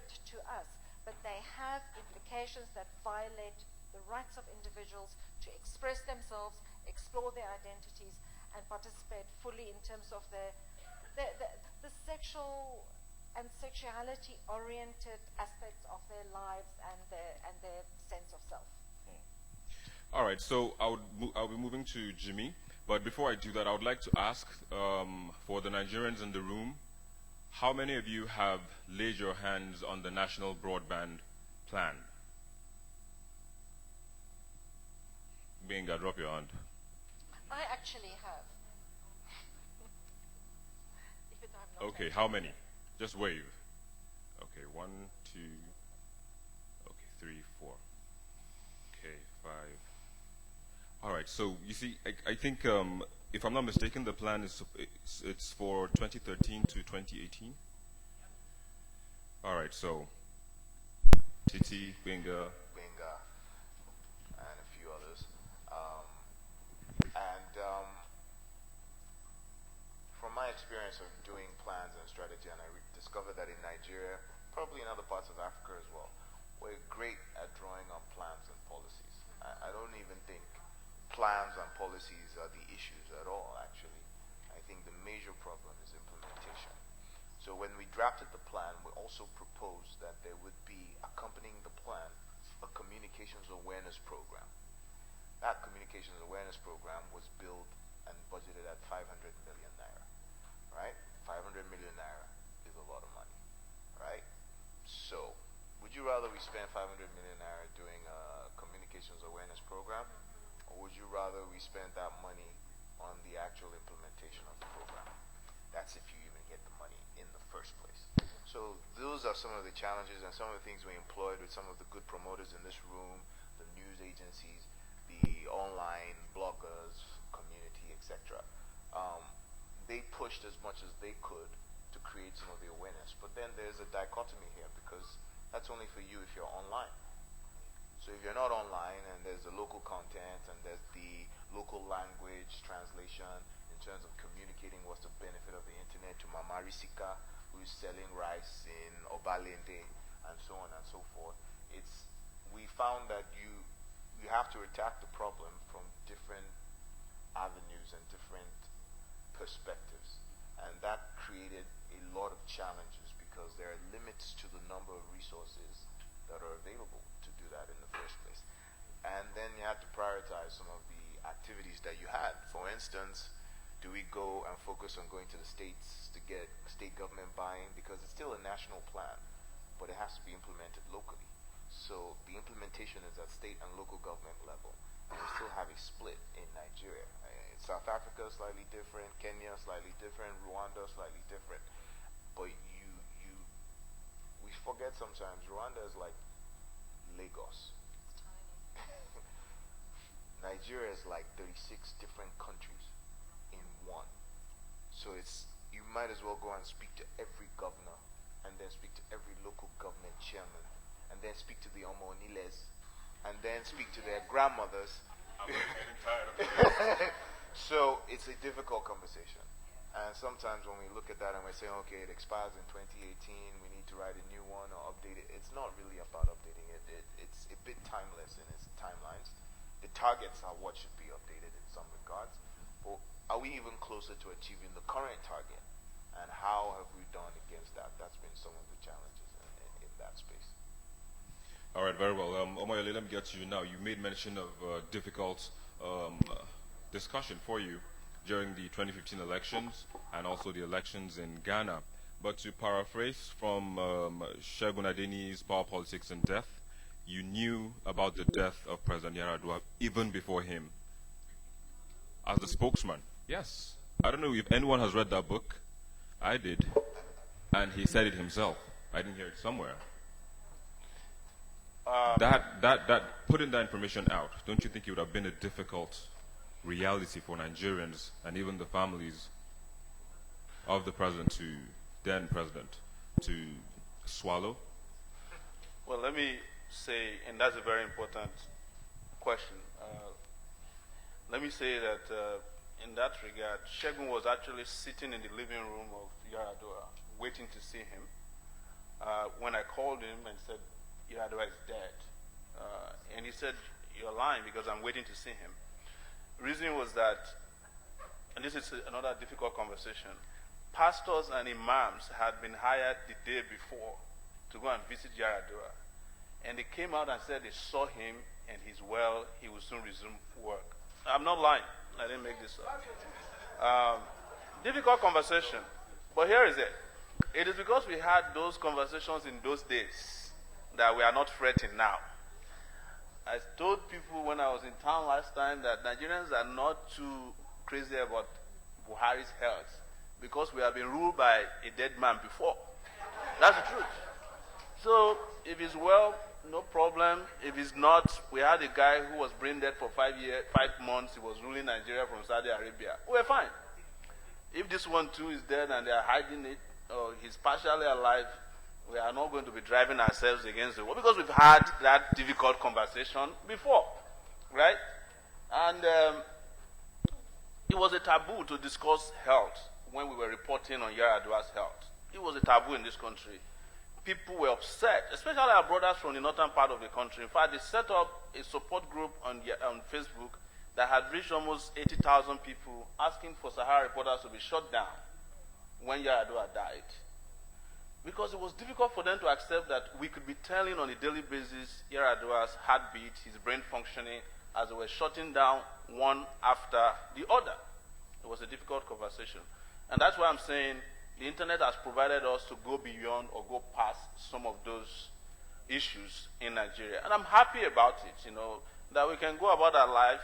threat to us, but they have implications that violate the rights of individuals to express themselves, explore their identities, and participate fully in terms of the sexual and sexuality-oriented aspects of their lives and their sense of self. All right, so I'll be moving to Jimmy, but before I do that, I would like to ask for the Nigerians in the room, how many of you have laid your hands on the National Broadband Plan? Benga, drop your hand. I actually have. If I'm not Okay, how many? Just wave. Okay, 1, 2, okay, 3, 4. Okay, 5. All right, so you see, I think, if I'm not mistaken, the plan is it's for 2013 to 2018. All right, so Titi, Benga, and a few others. From my experience of doing plans and strategy, and I discovered that in Nigeria, probably in other parts of Africa as well, we're great at drawing up plans and policies. I don't even think plans and policies are the issues at all, actually. I think the major problem is implementation. So when we drafted the plan, we also proposed that there would be, accompanying the plan, a communications awareness program. That communications awareness program was built and budgeted at 500 million naira, right? 500 million naira is a lot of money, right? So, would you rather we spend 500 million naira doing a communications awareness program, or would you rather we spend that money on the actual implementation of the program? That's if you even get the money in the first place. So those are some of the challenges and some of the things we employed with some of the good promoters in this room, the news agencies, the online bloggers, community, etc. They pushed as much as they could to create some of the awareness. But then there's a dichotomy here, because that's only for you if you're online. So if you're not online, and there's the local content and there's the local language translation in terms of communicating what's the benefit of the internet to Mama Risika, who's selling rice in Obalende, and so on and so forth, we found that you have to attack the problem from different avenues and different perspectives. And that created a lot of challenges, because there are limits to the number of resources that are available to do that in the first place. And then you had to prioritize some of the activities that you had. For instance, do we go and focus on going to the states to get state government buy-in? Because it's still a national plan, but it has to be implemented locally. So the implementation is at state and local government level. And we still have a split in Nigeria. South Africa is slightly different, Kenya slightly different, Rwanda slightly different. But we forget sometimes Rwanda is like Lagos. Nigeria is like 36 different countries in one. So you might as well go and speak to every governor, and then speak to every local government chairman, and then speak to the Omoniles, and then speak to their grandmothers. I'm getting tired of it. So it's a difficult conversation. And sometimes when we look at that and we're saying, okay, it expires in 2018, we need to write a new one or update it, it's not really about updating it. It's a bit timeless in its timelines. The targets are what should be updated in some regards. But are we even closer to achieving the current target? And how have we done against that? That's been some of the challenges in that space. All right, very well. Omoyole, let me get to you now. You made mention of difficult discussion for you during the 2015 elections and also the elections in Ghana. But to paraphrase from Segun Adeniyi's Power, Politics and Death, you knew about the death of President Yar'Adua even before him. As the spokesman, yes. I don't know if anyone has read that book. I did. And he said it himself. I didn't hear it somewhere. Putting that information out, don't you think it would have been a difficult reality for Nigerians and even the families of the then president, to swallow? Well, let me say, and that's a very important question. Let me say that in that regard, Segun was actually sitting in the living room of Yar'Adua, waiting to see him. When I called called him and said, Yaradua is dead. And he said, you're lying because I'm waiting to see him. Reason was that, and this is another difficult conversation, pastors and imams had been hired the day before to go and visit Yaradua. And they came out and said they saw him and he's well, he will soon resume work. I'm not lying. I didn't make this up. Difficult conversation. But here is it. It is because we had those conversations in those days that we are not fretting now. I told people when I was in town last time that Nigerians are not too crazy about Buhari's health because we have been ruled by a dead man before. That's the truth. So if he's well, no problem. If he's not, we had a guy who was brain dead for 5 months. He was ruling Nigeria from Saudi Arabia. We're fine. If this one too is dead and they are hiding it, or he's partially alive, we are not going to be driving ourselves against the wall because we've had that difficult conversation before, right? And it was a taboo to discuss health when we were reporting on Yaradua's health. It was a taboo in this country. People were upset, especially our brothers from the northern part of the country. In fact, they set up a support group on Facebook that had reached almost 80,000 people asking for Sahara reporters to be shut down when Yaradua died. Because it was difficult for them to accept that we could be telling on a daily basis Yaradua's heartbeat, his brain functioning, as they were shutting down one after the other. It was a difficult conversation. And that's why I'm saying the internet has provided us to go beyond or go past some of those issues in Nigeria. And I'm happy about it, that we can go about our lives,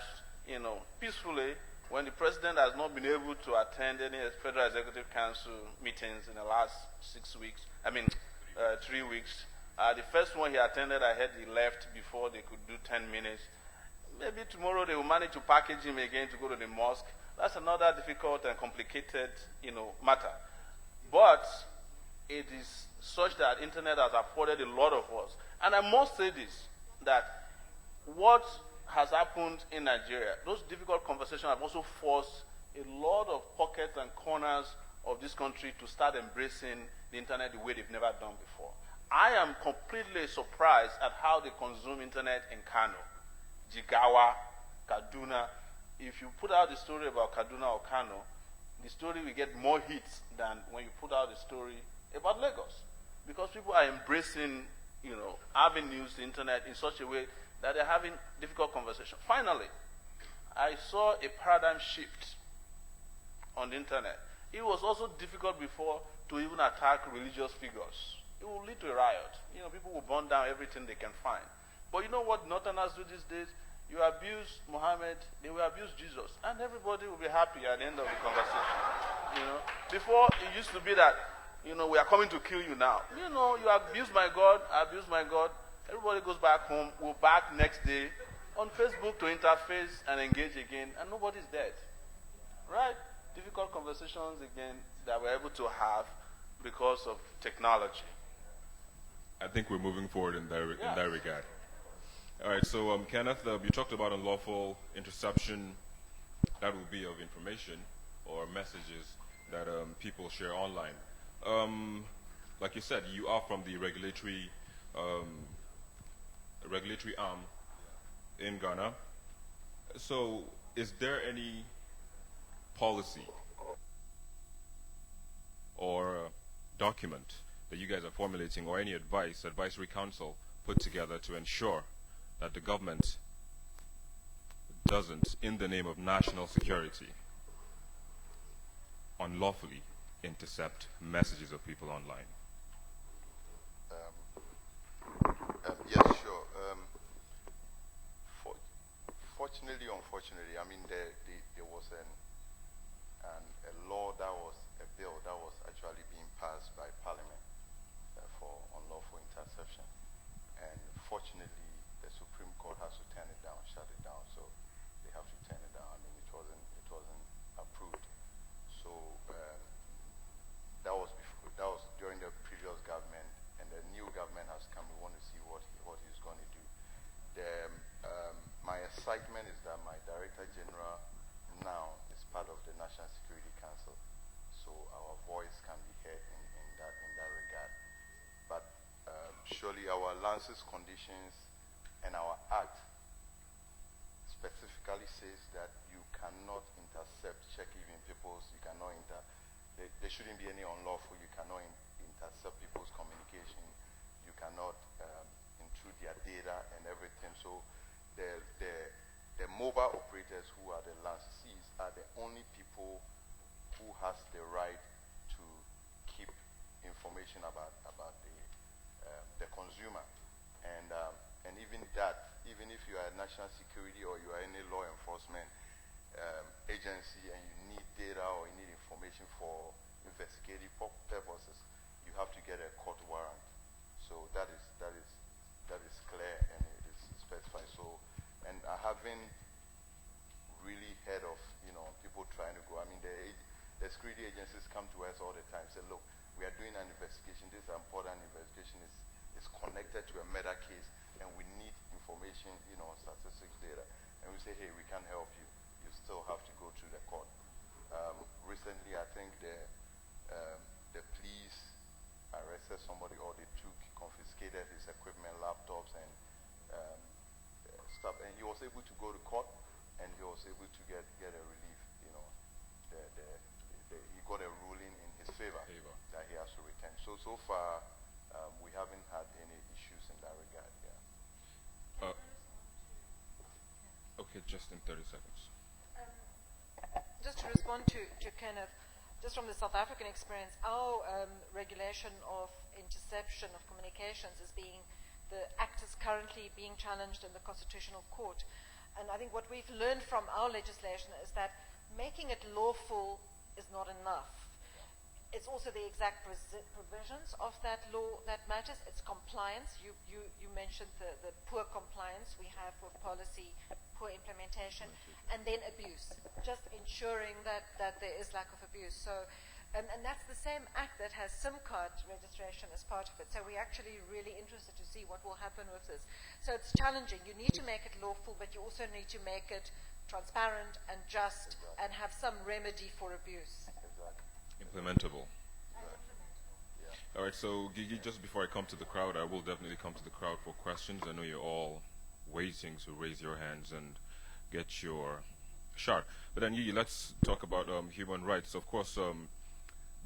peacefully when the president has not been able to attend any Federal Executive Council meetings in the last 3 weeks. The first one he attended, I heard he left before they could do 10 minutes. Maybe tomorrow they will manage to package him again to go to the mosque. That's another difficult and complicated, matter. But it is such that internet has afforded a lot of us. And I must say this, that what has happened in Nigeria, those difficult conversations have also forced a lot of pockets and corners of this country to start embracing the internet the way they've never done before. I am completely surprised at how they consume internet in Kano, Jigawa, Kaduna. If you put out the story about Kaduna or Kano, the story will get more hits than when you put out the story about Lagos. Because people are embracing, avenues, the internet in such a way that they're having difficult conversation. Finally, I saw a paradigm shift on the internet. It was also difficult before to even attack religious figures. It will lead to a riot. People will burn down everything they can find. But you know what Northerners do these days? You abuse Muhammad, they will abuse Jesus, and everybody will be happy at the end of the conversation. Before it used to be that, we are coming to kill you now. You abuse my God, I abuse my God. Everybody goes back home, we're back next day on Facebook to interface and engage again, and nobody's dead. Right? Difficult conversations again that we're able to have because of technology. I think we're moving forward in that regard. All right, so Kenneth, you talked about unlawful interception. That would be of information or messages that people share online. Like you said, you are from the regulatory arm in Ghana. So is there any policy or document that you guys are formulating or any advisory council put together to ensure that the government doesn't, in the name of national security, unlawfully intercept messages of people online? Yes, sure. Fortunately, unfortunately, there was a law a bill that was actually being passed by Parliament for unlawful interception. And fortunately, the Supreme Court has to turn it down, shut it down. So they have to turn it down. It wasn't approved. So that was during the previous government, and the new government has come. We want to see what he's going to do. My excitement is that my Director General now is actually our license conditions and our act specifically says that you cannot intercept, check even people's, you cannot there shouldn't be any unlawful, you cannot intercept people's communication, you cannot intrude their data and everything. So the mobile operators who are the licensees are the only people who has the right to keep information about the consumer. And even that, even if you are a national security or you are any law enforcement agency and you need data or you need information for investigative purposes, you have to get a court warrant. So that is clear and it is specified. So, and I haven't really heard of people trying to go. I mean, the security agencies come to us all the time, say, look, we are doing an investigation. This important investigation is connected to a murder case, and we need information, statistics, data. And we say, hey, we can't help you. You still have to go to the court. Recently, I think the police arrested somebody, or they confiscated his equipment, laptops, and stuff. And he was able to go to court, and he was able to get a relief. He got a ruling in his favor that he has to return. So far, we haven't had any issues in that regard. Yeah. Okay, just in 30 seconds. Just to respond to Kenneth, just from the South African experience, our regulation of interception of communications the act is currently being challenged in the Constitutional Court. And I think what we've learned from our legislation is that making it lawful is not enough. It's also the exact provisions of that law that matters. It's compliance. You mentioned the poor compliance we have with policy, poor implementation, and then abuse. Just ensuring that there is lack of abuse. So, and that's the same act that has SIM card registration as part of it. So we're actually really interested to see what will happen with this. So it's challenging. You need to make it lawful, but you also need to make it transparent and just and have some remedy for abuse. Implementable. All right, so Gigi, just before I come to the crowd, I will definitely come to the crowd for questions. I know you're all waiting to raise your hands and get your shot. But then, Gigi, let's talk about human rights. Of course,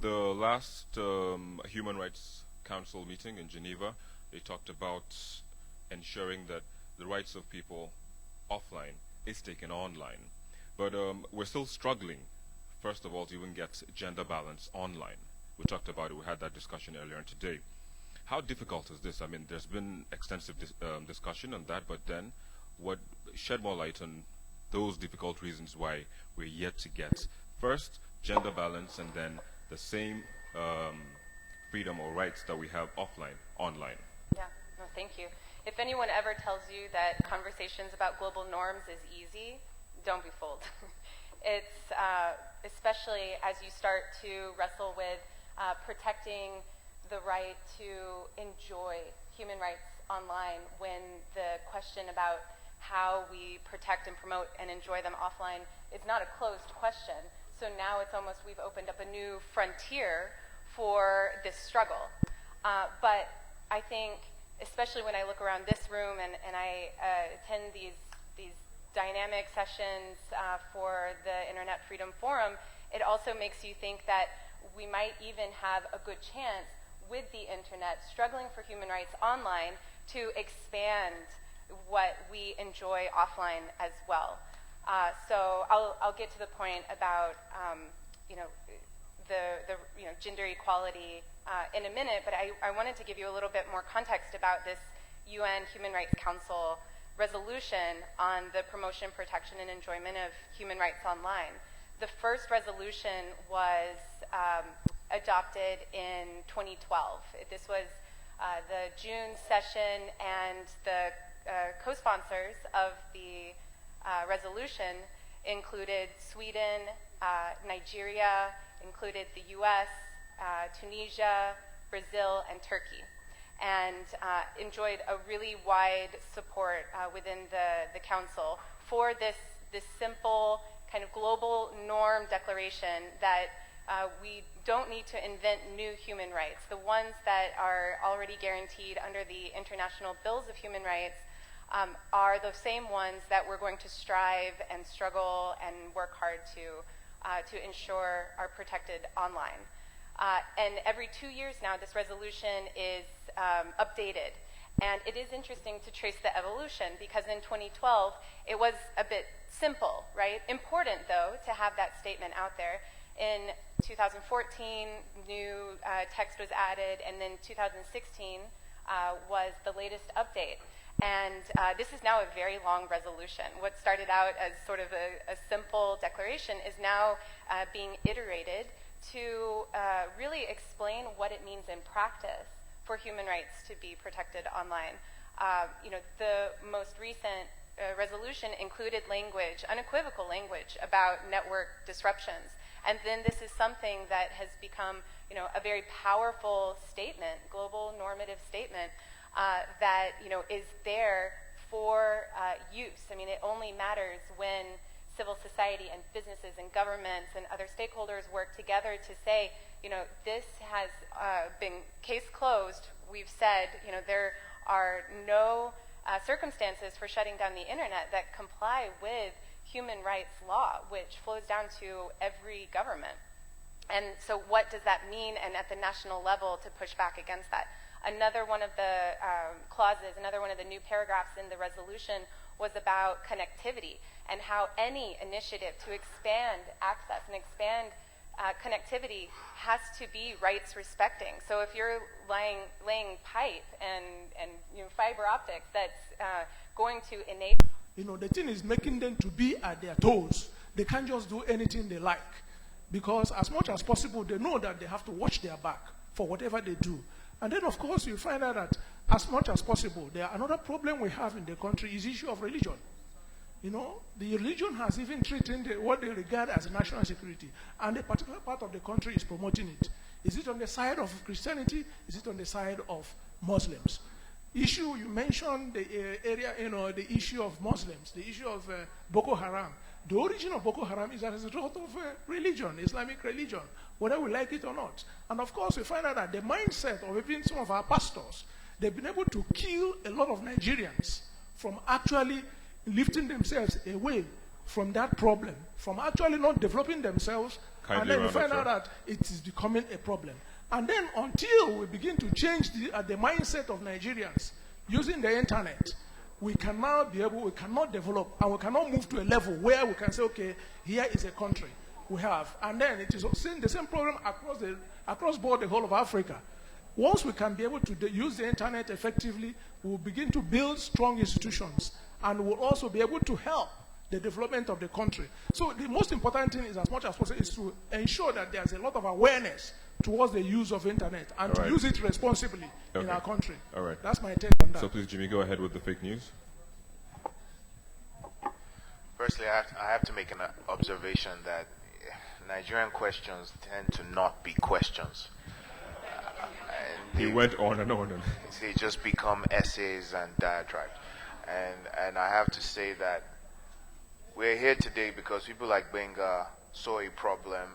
the last Human Rights Council meeting in Geneva, they talked about ensuring that the rights of people offline is taken online. But we're still struggling, first of all, to even get gender balance online. We talked about it, we had that discussion earlier today. How difficult is this? I mean, there's been extensive discussion on that, but then shed more light on those difficult reasons why we're yet to get, first, gender balance, and then the same freedom or rights that we have offline, online. Yeah, no, thank you. If anyone ever tells you that conversations about global norms is easy, don't be fooled. It's especially as you start to wrestle with protecting the right to enjoy human rights online, when the question about how we protect and promote and enjoy them offline is not a closed question. So now it's almost we've opened up a new frontier for this struggle. But I think, especially when I look around this room and I attend these dynamic sessions for the Internet Freedom Forum, it also makes you think that we might even have a good chance with the Internet struggling for human rights online to expand what we enjoy offline as well. So I'll get to the point about the gender equality in a minute, but I wanted to give you a little bit more context about this UN Human Rights Council resolution on the promotion, protection, and enjoyment of human rights online. The first resolution was adopted in 2012. This was the June session, and the co-sponsors of the resolution included Sweden, Nigeria, included the US, Tunisia, Brazil, and Turkey, and enjoyed a really wide support within the council for this simple kind of global norm declaration that we don't need to invent new human rights. The ones that are already guaranteed under the International Bills of Human Rights are the same ones that we're going to strive and struggle and work hard to ensure are protected online. And every 2 years now, this resolution is updated. And it is interesting to trace the evolution, because in 2012, it was a bit simple, right? Important, though, to have that statement out there. In 2014, new text was added, and then 2016 was the latest update. And this is now a very long resolution. What started out as sort of a simple declaration is now being iterated to really explain what it means in practice for human rights to be protected online. The most recent resolution included language, unequivocal language, about network disruptions. And then this is something that has become, a very powerful statement, global normative statement, that, is there for use. I mean, it only matters when civil society and businesses and governments and other stakeholders work together to say, this has been case closed. We've said, there are no circumstances for shutting down the internet that comply with human rights law, which flows down to every government. And so what does that mean, and at the national level, to push back against that? Another one of the clauses, another one of the new paragraphs in the resolution was about connectivity, and how any initiative to expand access and expand connectivity has to be rights respecting. So if you're laying pipe and fiber optics that's going to enable... The thing is making them to be at their toes. They can't just do anything they like, because as much as possible, they know that they have to watch their back for whatever they do. And then, of course, you find out that as much as possible, another problem we have in the country is the issue of religion. The religion has even treated what they regard as national security, and a particular part of the country is promoting it. Is it on the side of Christianity? Is it on the side of Muslims? Issue, you mentioned the area, the issue of Muslims, the issue of Boko Haram. The origin of Boko Haram is as a result of religion, Islamic religion, whether we like it or not. And of course, we find out that the mindset of even some of our pastors, they've been able to kill a lot of Nigerians from actually lifting themselves away from that problem, from actually not developing themselves, and then we find out that it is becoming a problem. And then until we begin to change the mindset of Nigerians using the internet, we cannot develop, and we cannot move to a level where we can say, okay, here is a country we have. And then it is the same problem across board the whole of Africa. Once we can be able to use the internet effectively, we'll begin to build strong institutions, and we'll also be able to help the development of the country. So the most important thing is, as much as possible, is to ensure that there's a lot of awareness towards the use of internet, and to use it responsibly in our country. All right. That's my take on that. So please, Jimmy, go ahead with the fake news. Firstly, I have to make an observation that Nigerian questions tend to not be questions. He went on and on. They just become essays and diatribes. And I have to say that we're here today because people like Benga saw a problem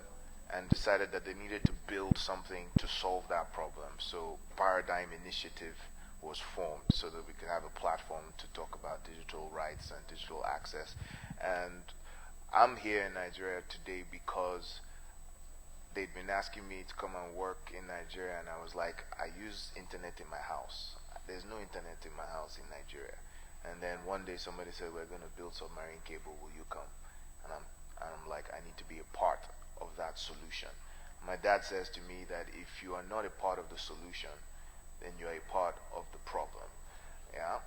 and decided that they needed to build something to solve that problem. So Paradigm Initiative was formed so that we could have a platform to talk about digital rights and digital access. And I'm here in Nigeria today because they'd been asking me to come and work in Nigeria, and I was like, I use internet in my house. There's no internet in my house in Nigeria. And then one day somebody said, we're going to build submarine cable, will you come? And I'm like, I need to be a part of that solution. My dad says to me that if you are not a part of the solution, then you are a part of the problem. Yeah?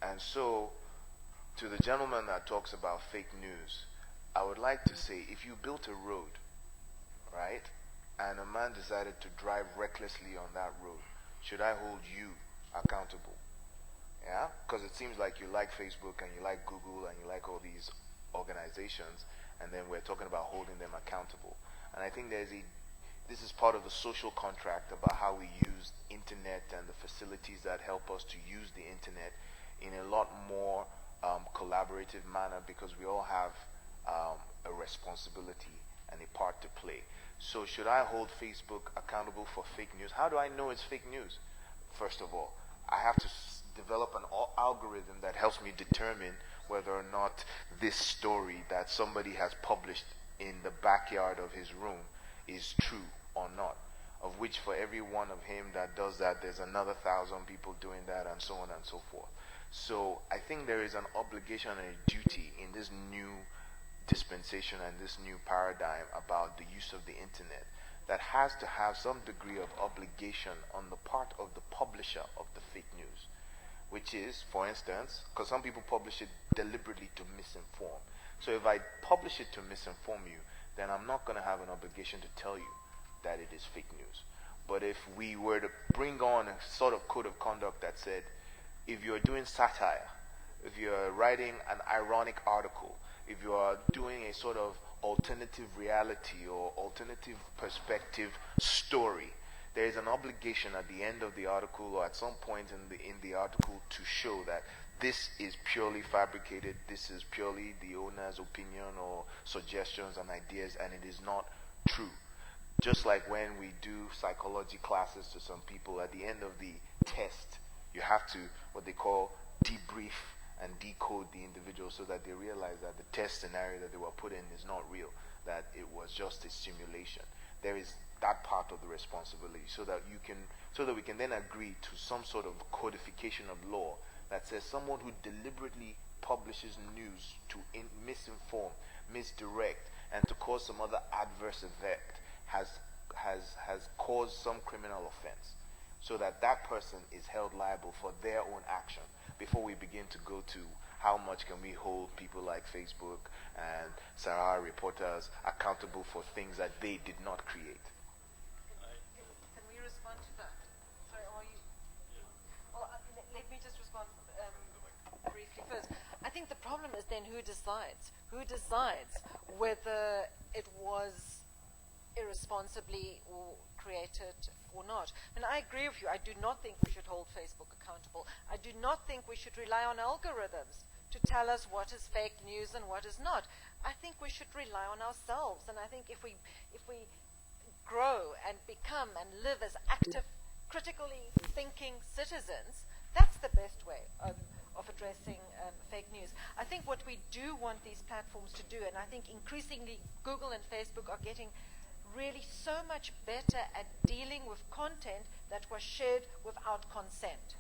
And so, to the gentleman that talks about fake news, I would like to say, if you built a road, right, and a man decided to drive recklessly on that road, should I hold you accountable? Yeah? Because it seems like you like Facebook and you like Google and you like all these organizations, and then we're talking about holding them accountable. And I think this is part of the social contract about how we use internet and the facilities that help us to use the internet in a lot more collaborative manner, because we all have a responsibility and a part to play. So should I hold Facebook accountable for fake news? How do I know it's fake news? First of all, I have to develop an algorithm that helps me determine whether or not this story that somebody has published in the backyard of his room is true or not. Of which for every one of him that does that, there's another 1,000 people doing that, and so on and so forth. So I think there is an obligation and a duty in this new dispensation and this new paradigm about the use of the internet that has to have some degree of obligation on the part of the publisher of the fake news, which is, for instance, because some people publish it deliberately to misinform. So if I publish it to misinform you, then I'm not going to have an obligation to tell you that it is fake news. But if we were to bring on a sort of code of conduct that said, if you're doing satire, if you're writing an ironic article, if you are doing a sort of alternative reality or alternative perspective story, there is an obligation at the end of the article or at some point in the article to show that this is purely fabricated, this is purely the owner's opinion or suggestions and ideas, and it is not true. Just like when we do psychology classes to some people, at the end of the test, you have to, what they call, debrief and decode the individual so that they realize that the test scenario that they were put in is not real, that it was just a simulation. There is that part of the responsibility so that we can then agree to some sort of codification of law that says someone who deliberately publishes news to misinform, misdirect, and to cause some other adverse effect has caused some criminal offense, so that that person is held liable for their own action before we begin to go to how much can we hold people like Facebook and Sahara reporters accountable for things that they did not create. Can we respond to that? Sorry, are you? Well, let me just respond briefly first. I think the problem is then who decides? Who decides whether it was irresponsibly or created or not? And I agree with you. I do not think we should hold Facebook accountable. I do not think we should rely on algorithms to tell us what is fake news and what is not. I think we should rely on ourselves. And I think if we grow and become and live as active, critically thinking citizens, that's the best way of addressing fake news. I think what we do want these platforms to do, and I think increasingly Google and Facebook are getting really so much better at dealing with content that was shared without consent.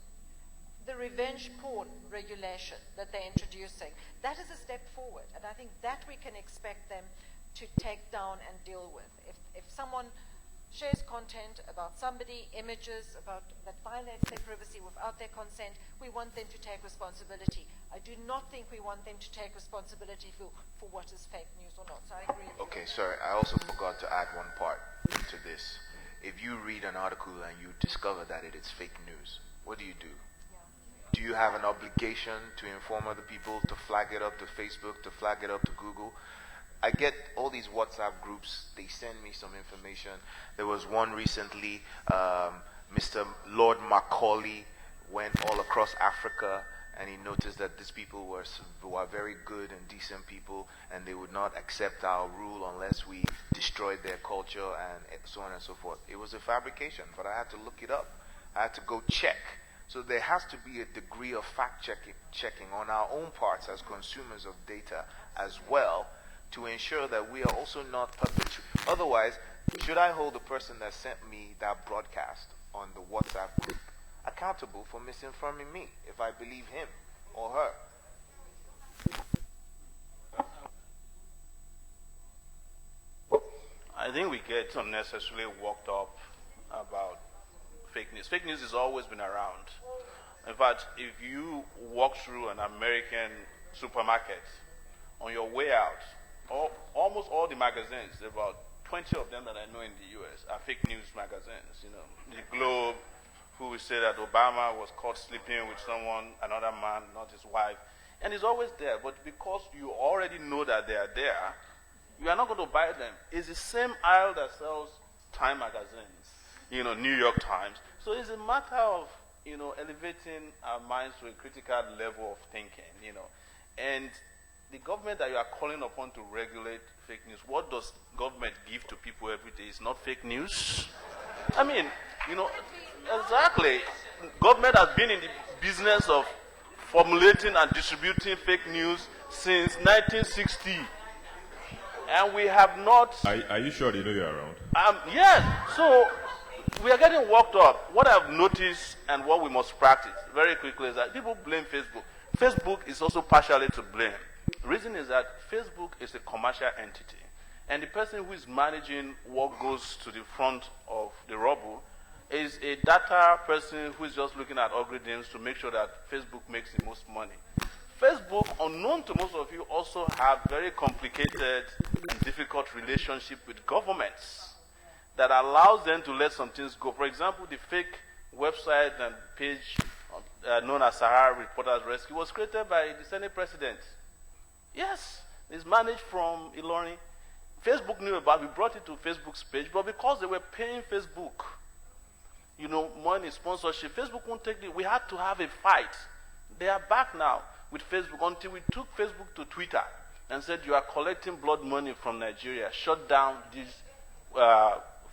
The revenge porn regulation that they're introducing, that is a step forward, and I think that we can expect them to take down and deal with. If someone shares content about somebody, images about that violates their privacy without their consent, we want them to take responsibility. I do not think we want them to take responsibility for what is fake news or not. So I agree with you. Okay, sorry, I also forgot to add one part to this. If you read an article and you discover that it is fake news, what do you do? Do you have an obligation to inform other people, to flag it up to Facebook, to flag it up to Google? I get all these WhatsApp groups, they send me some information. There was one recently, Mr. Lord Macaulay went all across Africa and he noticed that these people were very good and decent people, and they would not accept our rule unless we destroyed their culture and so on and so forth. It was a fabrication, but I had to look it up. I had to go check. So there has to be a degree of fact-checking on our own parts as consumers of data as well, to ensure that we are also not perpetuating. Otherwise, should I hold the person that sent me that broadcast on the WhatsApp group accountable for misinforming me if I believe him or her? I think we get unnecessarily worked up about fake news. Fake news has always been around. In fact, if you walk through an American supermarket on your way out, almost all the magazines, there are about 20 of them that I know in the US, are fake news magazines. You know, the Globe, who will say that Obama was caught sleeping with another man, not his wife, and it's always there. But because you already know that they are there, you are not going to buy them. It's the same aisle that sells Time magazines, you know, New York Times. So it's a matter of, you know, elevating our minds to a critical level of thinking, you know. And the government that you are calling upon to regulate fake news, what does government give to people every day? It's not fake news. I mean, exactly. Government has been in the business of formulating and distributing fake news since 1960. And we have not... Are you sure they know you're around? Yes. So we are getting worked up. What I've noticed and what we must practice very quickly is that people blame Facebook. Facebook is also partially to blame. The reason is that Facebook is a commercial entity. And the person who is managing what goes to the front of the rubble is a data person who is just looking at algorithms to make sure that Facebook makes the most money. Facebook, unknown to most of you, also have very complicated and difficult relationship with governments that allows them to let some things go. For example, the fake website and page known as Sahara Reporters Rescue was created by the Senate President. Yes, it's managed from Ilorin. Facebook knew about it. We brought it to Facebook's page, but because they were paying Facebook, money, sponsorship, Facebook won't take it. We had to have a fight. They are back now with Facebook until we took Facebook to Twitter and said, you are collecting blood money from Nigeria. Shut down this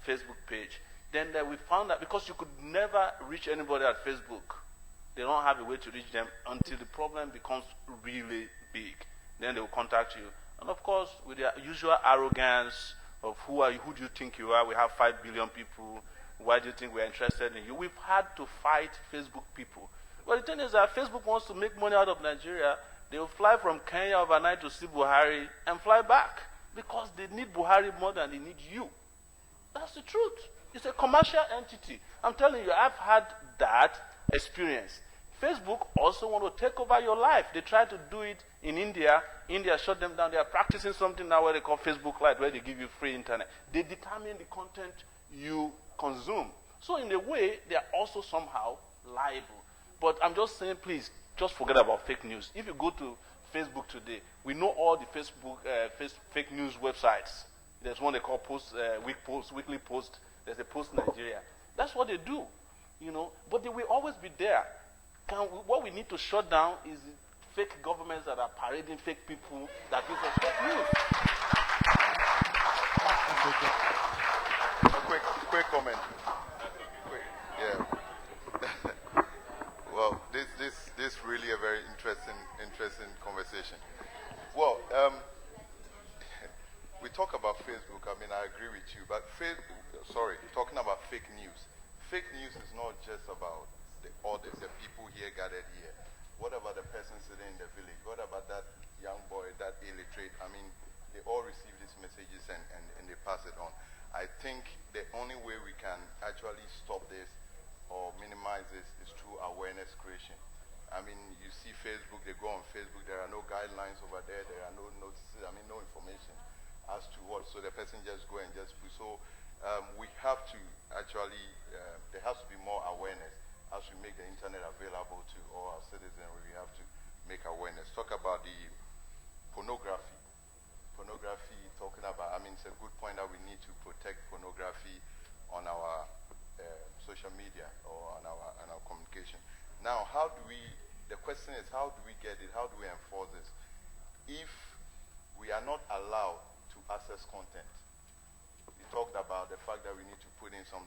Facebook page. Then we found that because you could never reach anybody at Facebook, they don't have a way to reach them until the problem becomes really big. Then they will contact you. And of course, with their usual arrogance of who do you think you are? We have 5 billion people. Why do you think we're interested in you? We've had to fight Facebook people. But the thing is that Facebook wants to make money out of Nigeria. They will fly from Kenya overnight to see Buhari and fly back because they need Buhari more than they need you. That's the truth. It's a commercial entity. I'm telling you, I've had that experience. Facebook also want to take over your life. They tried to do it in India. India shut them down. They are practicing something now where they call Facebook Lite, where they give you free internet. They determine the content you consume. So in a way, they are also somehow liable. But I'm just saying, please, just forget about fake news. If you go to Facebook today, we know all the fake news websites. There's one they call Weekly Post. There's a Post Nigeria. That's what they do, But they will always be there. What we need to shut down is fake governments that are parading fake people that give us fake news. A quick comment. Yeah. Well, this really a very interesting conversation. Well, we talk about Facebook. I mean, I agree with you, but talking about fake news. Fake news is not just about the people here gathered here. What about the person sitting in the village? What about that young boy, that illiterate? I mean, they all receive these messages and they pass it on. I think the only way we can actually stop this or minimize this is through awareness creation. I mean, you see Facebook, they go on Facebook, there are no guidelines over there, there are no notices, no information as to what. So the person just go and just put. So we have to actually, there has to be more awareness as we make the internet available to all our citizens. We have to make awareness. Talk about the pornography. Pornography, talking about, it's a good point that we need to protect pornography on our social media or on our communication. Now, the question is, how do we get it? How do we enforce this? If we are not allowed to access content, we talked about the fact that we need to put in some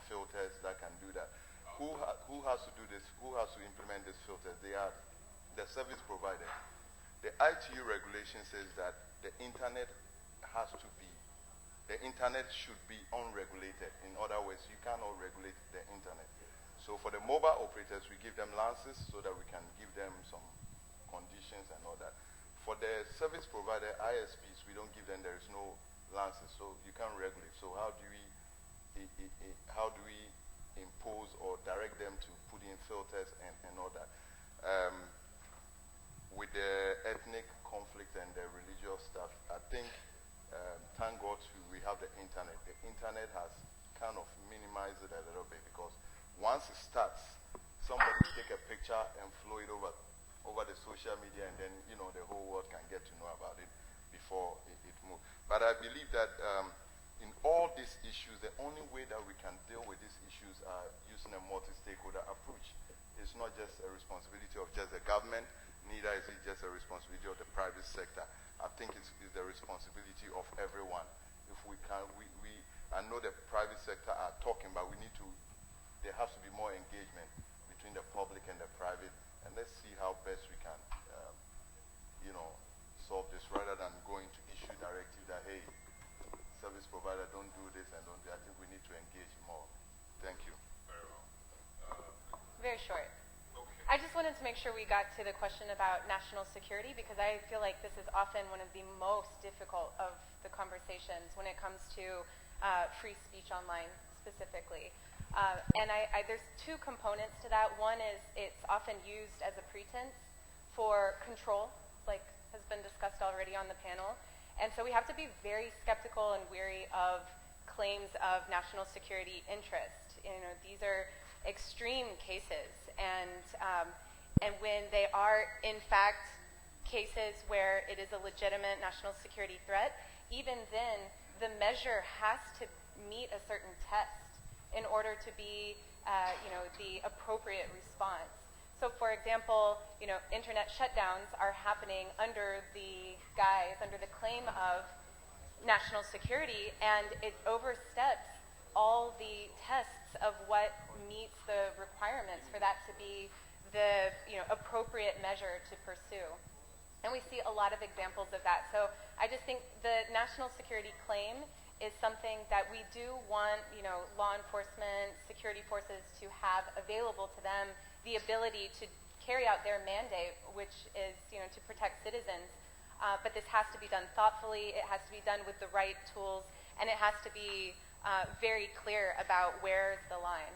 filters that can do that. Who has to do this? Who has to implement these filters? They are the service provider. The ITU regulation says that the internet should be unregulated. In other words, you cannot regulate the internet. So for the mobile operators, we give them licenses so that we can give them some conditions and all that. For the service provider, ISPs, we don't give them, there is no license, so you can't regulate. So how do we impose or direct them to put in filters and all that? With the ethnic conflict and the religious stuff, I think, thank God we have the internet. The internet has kind of minimized it a little bit because once it starts, somebody take a picture and flow it over the social media, and then the whole world can get to know about it before it moves. But I believe that in all these issues, the only way that we can deal with these issues are using a multi-stakeholder approach. It's not just a responsibility of just the government. neither is it just a responsibility of the private sector. I think it's the responsibility of everyone. If we can, I know the private sector are talking, but there has to be more engagement between the public and the private, and let's see how best we can, solve this rather than going to issue directive that, hey, service provider, don't do this and don't do that. I think we need to engage more. Thank you. Very well. Very short. Okay. I just wanted to make sure we got to the question about national security, because I feel like this is often one of the most difficult of the conversations when it comes to free speech online specifically. And there's two components to that. One is it's often used as a pretense for control, like has been discussed already on the panel. And so we have to be very skeptical and wary of claims of national security interest. These are extreme cases, and when they are in fact cases where it is a legitimate national security threat, even then the measure has to meet a certain test in order to be the appropriate response. So for example, internet shutdowns are happening under the claim of national security, and it oversteps all the tests of what meets the requirements for that to be the appropriate measure to pursue. And we see a lot of examples of that. So I just think the national security claim is something that we do want, law enforcement, security forces to have available to them the ability to carry out their mandate, which is, to protect citizens. But this has to be done thoughtfully. It has to be done with the right tools, and it has to be very clear about where's the line.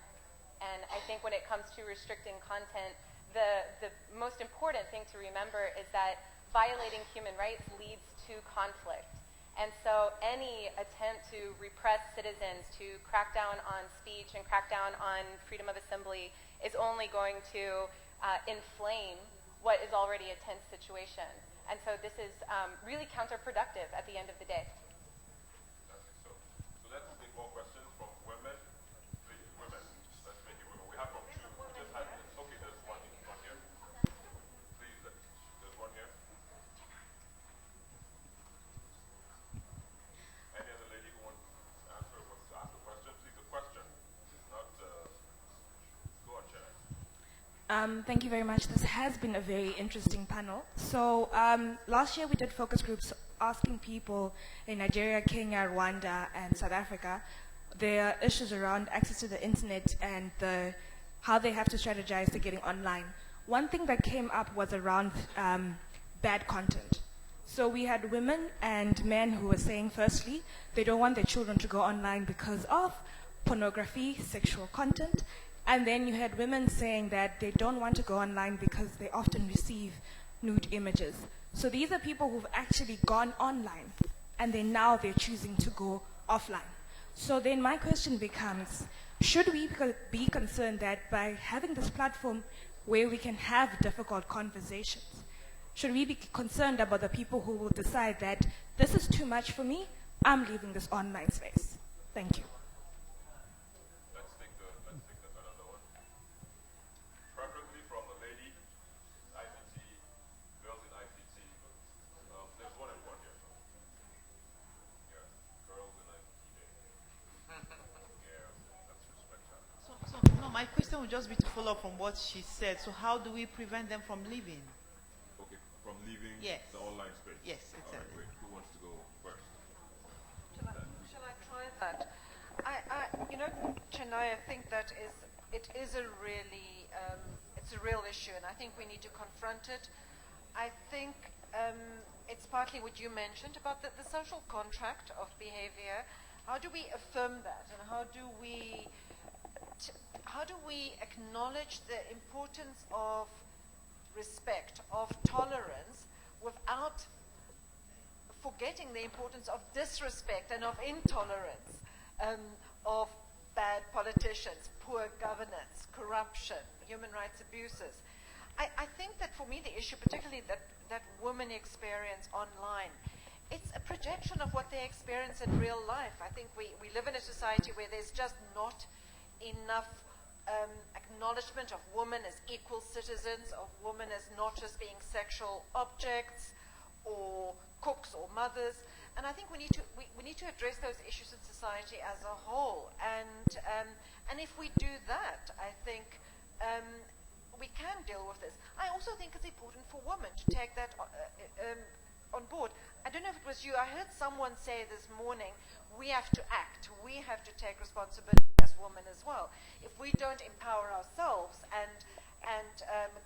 And I think when it comes to restricting content, the most important thing to remember is that violating human rights leads to conflict. And so any attempt to repress citizens, to crack down on speech and crack down on freedom of assembly is only going to inflame what is already a tense situation. And so this is really counterproductive at the end of the day. I think so. So let's take more questions from women. Please, women. Let's make it women. We have from two. We just had, okay, there's one here. Please, there's one here. Any other lady who wants to ask a question? Please, a question. Not, go on, Shannon. Thank you very much. This has been a very interesting panel. So last year we did focus groups asking people in Nigeria, Kenya, Rwanda, and South Africa their issues around access to the internet and how they have to strategize to getting online. One thing that came up was around bad content. So we had women and men who were saying, firstly, they don't want their children to go online because of pornography, sexual content. And then you had women saying that they don't want to go online because they often receive nude images. So these are people who've actually gone online, and then now they're choosing to go offline. So then my question becomes, should we be concerned that by having this platform where we can have difficult conversations, should we be concerned about the people who will decide that this is too much for me, I'm leaving this online space? Thank you. Let's take another one. Preferably from a lady, ICT, girls in ICT. There's one and one here. Yeah, girls in ICT. Yeah, let's respect that. No, my question would just be to follow up from what she said. So how do we prevent them from leaving? Okay, from leaving Yes. the online space. Yes, All right, exactly. great. Who wants to go first? Shall I try that? Chennai, I think that it is a really, it's a real issue, and I think we need to confront it. I think it's partly what you mentioned about the social contract of behavior. How do we affirm that, and how do we acknowledge the importance of respect, of tolerance, without forgetting the importance of disrespect and of intolerance, of bad politicians, poor governance, corruption, human rights abuses. I think that for me the issue, particularly that women experience online, it's a projection of what they experience in real life. I think we live in a society where there's just not enough acknowledgement of women as equal citizens, of women as not just being sexual objects or cooks or mothers. And I think we need to address those issues in society as a whole. And if we do that, I think we can deal with this. I also think it's important for women to take that on board. I don't know if it was you. I heard someone say this morning, we have to act. We have to take responsibility as women as well. If we don't empower ourselves and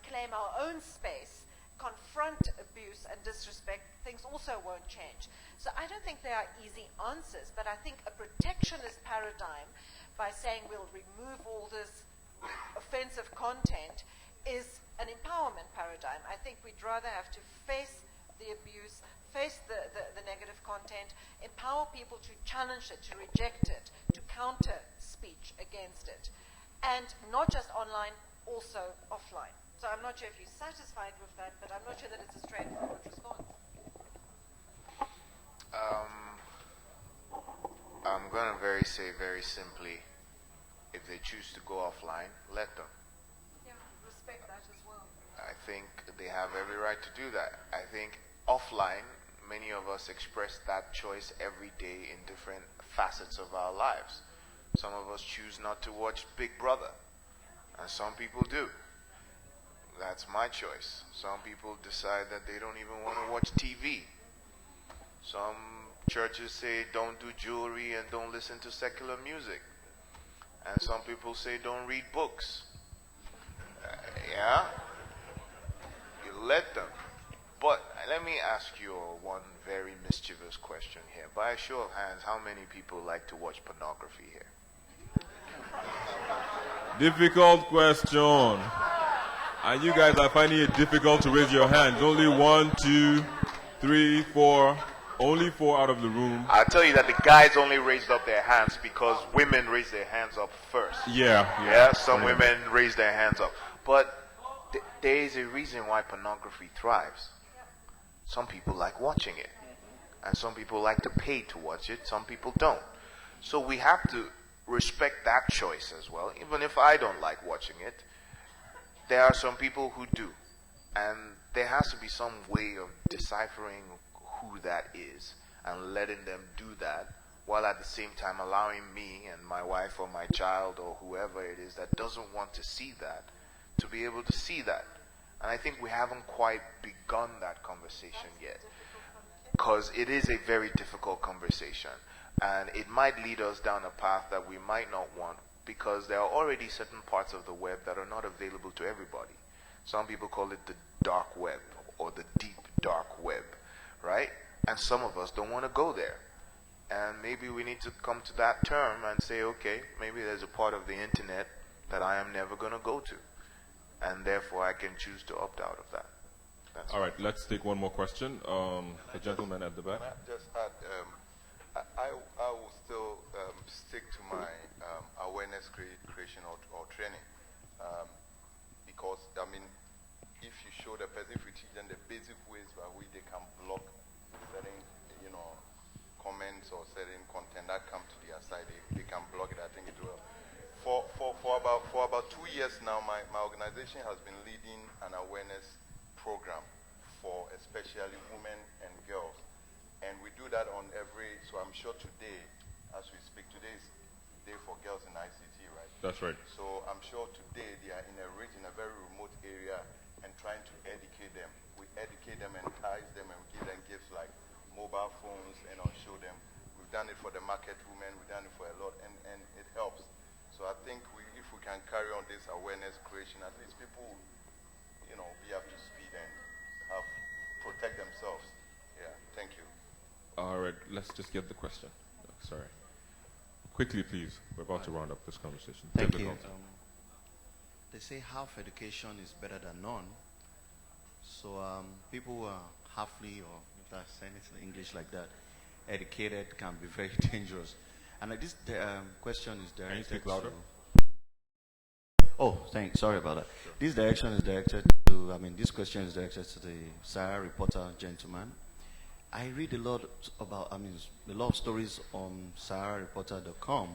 claim our own space, confront abuse and disrespect, things also won't change. So I don't think there are easy answers, but I think a protectionist paradigm by saying we'll remove all this offensive content is an empowerment paradigm. I think we'd rather have to face the abuse, face the negative content, empower people to challenge it, to reject it, to counter speech against it. And not just online, also offline. So I'm not sure if you're satisfied with that, but I'm not sure that it's a straightforward response. I'm going to say very simply, if they choose to go offline, let them. Yeah, respect that as well. I think they have every right to do that. I think offline, many of us express that choice every day in different facets of our lives. Some of us choose not to watch Big Brother, and some people do. That's my choice. Some people decide that they don't even want to watch TV. Some churches say don't do jewelry and don't listen to secular music. And some people say don't read books. Yeah? You let them. But let me ask you one very mischievous question here. By a show of hands, how many people like to watch pornography here? Difficult question. And you guys are finding it difficult to raise your hands. Only 1, 2, 3, 4. Only 4 out of the room. I'll tell you that the guys only raised up their hands because women raised their hands up first. Yeah. Some women raise their hands up. But there is a reason why pornography thrives. Some people like watching it. And some people like to pay to watch it. Some people don't. So we have to respect that choice as well. Even if I don't like watching it, there are some people who do. And there has to be some way of deciphering who that is and letting them do that, while at the same time allowing me and my wife or my child or whoever it is that doesn't want to see that to be able to see that. And I think we haven't quite begun that conversation yet, because it is a very difficult conversation, and it might lead us down a path that we might not want, because there are already certain parts of the web that are not available to everybody. Some people call it the dark web or the deep dark web, right? And some of us don't want to go there. And maybe we need to come to that term and say, okay, maybe there's a part of the internet that I am never going to go to. And therefore I can choose to opt out of that. That's All right, let's take one more question. The gentleman at the back. Can I just add, I will still stick to my awareness creation or training. Because, I mean, if you show the person, if you teach them the basic ways by which they can block certain, comments or certain content that come to their side, they can block it. I think it will. For about 2 years now, my organization has been leading an awareness program for especially women and girls, and we do that on every. So I'm sure today, as we speak, today is Day for Girls in ICT, right? That's right. So I'm sure today they are in a very remote area and trying to educate them. We educate them, entice them, and we give them gifts like mobile phones and show them. We've done it for the market women, we've done it for a lot, and it helps. So I think if we can carry on this awareness creation, at least people, be up to speed and protect themselves. Yeah, thank you. All right, let's just get the question. Sorry. Quickly, please. We're about to round up this conversation. Thank you. They say half education is better than none. So people who are halfly, or if I say it in English like that, educated can be very dangerous. And this question is directed. Can you speak louder? Oh, thanks. Sorry about that. Sure. This direction is directed to. This question is directed to the Sarah reporter gentleman. I read a lot about. A lot of stories on SaharaReporter.com,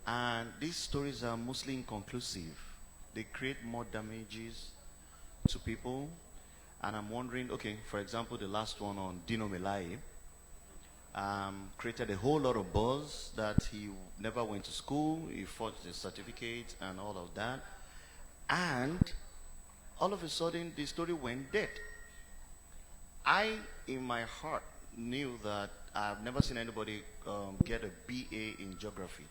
And these stories are mostly inconclusive. They create more damages to people. And I'm wondering, okay, for example, the last one on Dino Melaye created a whole lot of buzz that he never went to school, he forged his certificate and all of that. And all of a sudden, the story went dead. I, in my heart, knew that I've never seen anybody get a BA in geography.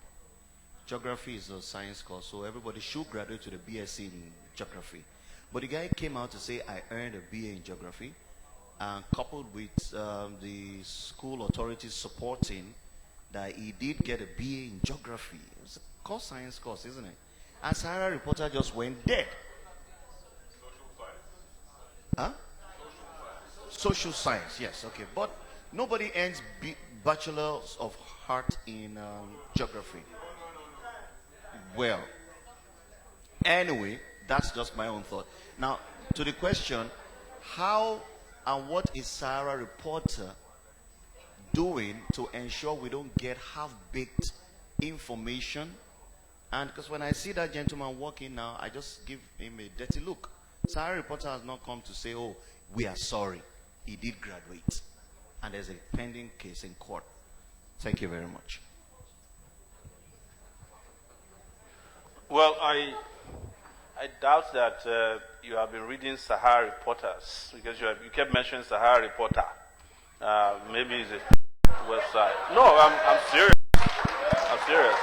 Geography is a science course, so everybody should graduate to the BSc in geography. But the guy came out to say, I earned a BA in geography, and coupled with the school authorities supporting that he did get a BA in geography. It's a core science course, isn't it? And Sahara Reporter just went dead. Huh? Social science, yes, okay. But nobody earns bachelors of art in geography. Well, anyway, that's just my own thought. Now, to the question, how and what is Sahara Reporter doing to ensure we don't get half-baked information? And because when I see that gentleman walking now, I just give him a dirty look. Sahara Reporter has not come to say, oh, we are sorry. He did graduate. And there's a pending case in court. Thank you very much. Well, I doubt that you have been reading Sahara Reporters, because you kept mentioning Sahara Reporter. Maybe it's a website. No, I'm serious. I'm serious.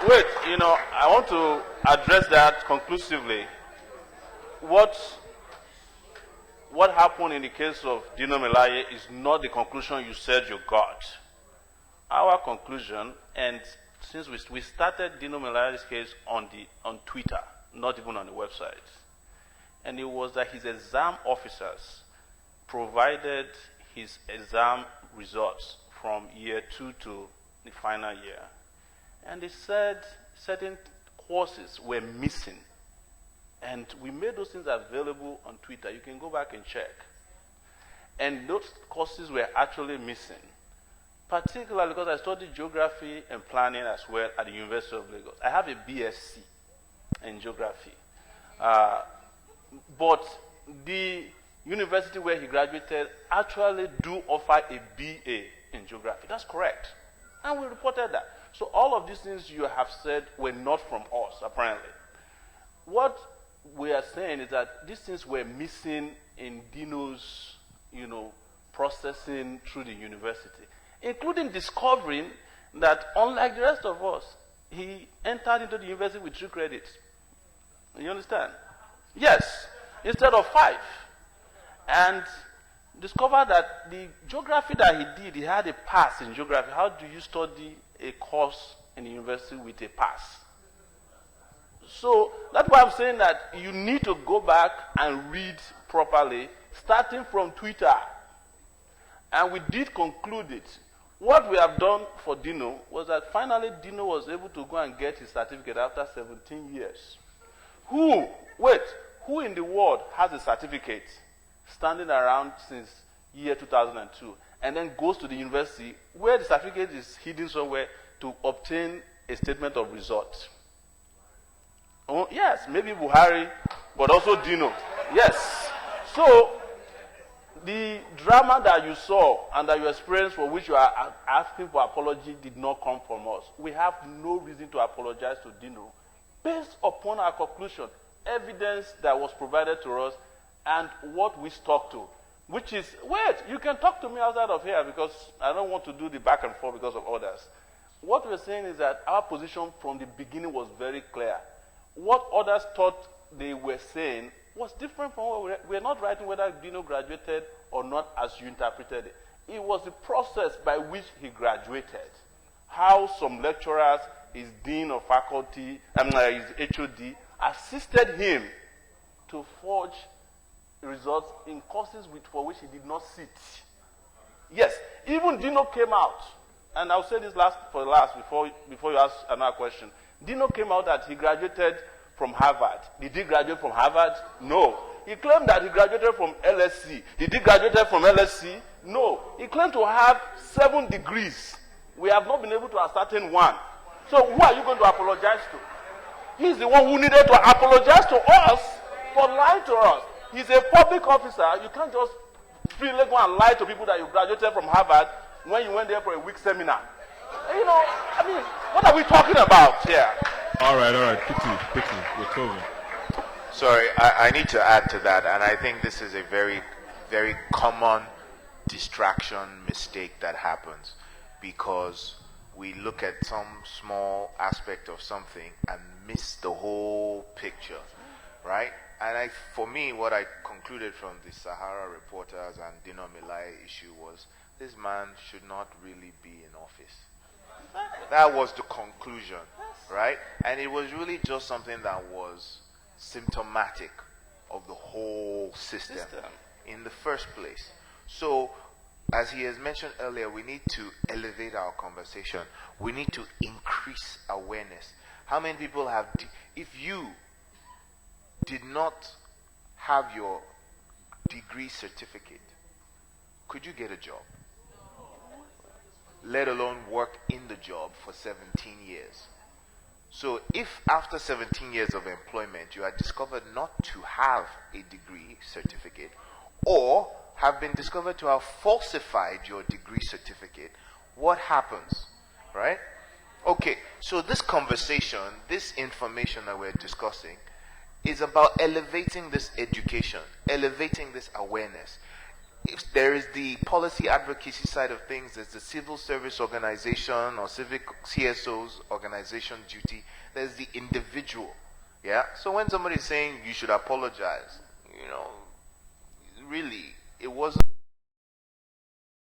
Wait, I want to address that conclusively. What happened in the case of Dino Melaye is not the conclusion you said you got. Our conclusion, and since we started Dino Melaye's case on Twitter, not even on the website, and it was that his exam officers provided his exam results from year 2 to the final year. And they said certain courses were missing. And we made those things available on Twitter. You can go back and check. And those courses were actually missing, particularly because I studied geography and planning as well at the University of Lagos. I have a BSc in geography. But the university where he graduated actually do offer a BA in geography. That's correct. And we reported that. So all of these things you have said were not from us, apparently. What we are saying is that these things were missing in Dino's, processing through the university, including discovering that, unlike the rest of us, he entered into the university with 3 credits. You understand? Yes, instead of 5. And discovered that the geography that he did, he had a pass in geography. How do you study a course in the university with a pass? So that's why I'm saying that you need to go back and read properly, starting from Twitter. And we did conclude it. What we have done for Dino was that finally Dino was able to go and get his certificate after 17 years. Who in the world has a certificate standing around since year 2002 and then goes to the university where the certificate is hidden somewhere to obtain a statement of results? Oh, yes, maybe Buhari, but also Dino. Yes. So, the drama that you saw and that you experienced, for which you are asking for apology, did not come from us. We have no reason to apologize to Dino. Based upon our conclusion, evidence that was provided to us, and what we stuck to, which is, wait, you can talk to me outside of here because I don't want to do the back and forth because of others. What we're saying is that our position from the beginning was very clear. What others thought they were saying was different from what we're not writing whether Dino graduated or not as you interpreted it. It was the process by which he graduated. How some lecturers, his dean of faculty, his HOD, assisted him to forge results in courses for which he did not sit. Yes, even Dino came out, and I'll say this before you ask another question. Dino came out that he graduated from Harvard. Did he graduate from Harvard? No. He claimed that he graduated from LSC. Did he graduate from LSC? No. He claimed to have 7 degrees. We have not been able to ascertain one. So who are you going to apologize to? He's the one who needed to apologize to us for lying to us. He's a public officer. You can't just freely go and lie to people that you graduated from Harvard when you went there for a week seminar. You know, I mean, what are we talking about here? All right. Quickly. We're closing. Sorry, I need to add to that, and I think this is a very, very common distraction mistake that happens, because we look at some small aspect of something and miss the whole picture, right? And for me, what I concluded from the Sahara reporters and Dino Milai issue was, this man should not really be in office. That was the conclusion, right? And it was really just something that was symptomatic of the whole system in the first place. So, as he has mentioned earlier, we need to elevate our conversation. We need to increase awareness. How many people have, if you did not have your degree certificate, could you get a job? Let alone work in the job for 17 years. So if after 17 years of employment you are discovered not to have a degree certificate, or have been discovered to have falsified your degree certificate, what happens, right? Okay, so this conversation, this information that we're discussing is about elevating this education, elevating this awareness. If there is the policy advocacy side of things, there's the civil service organization or civic CSO's organization duty, there's the individual, yeah? So when somebody is saying you should apologize, you know, really, it wasn't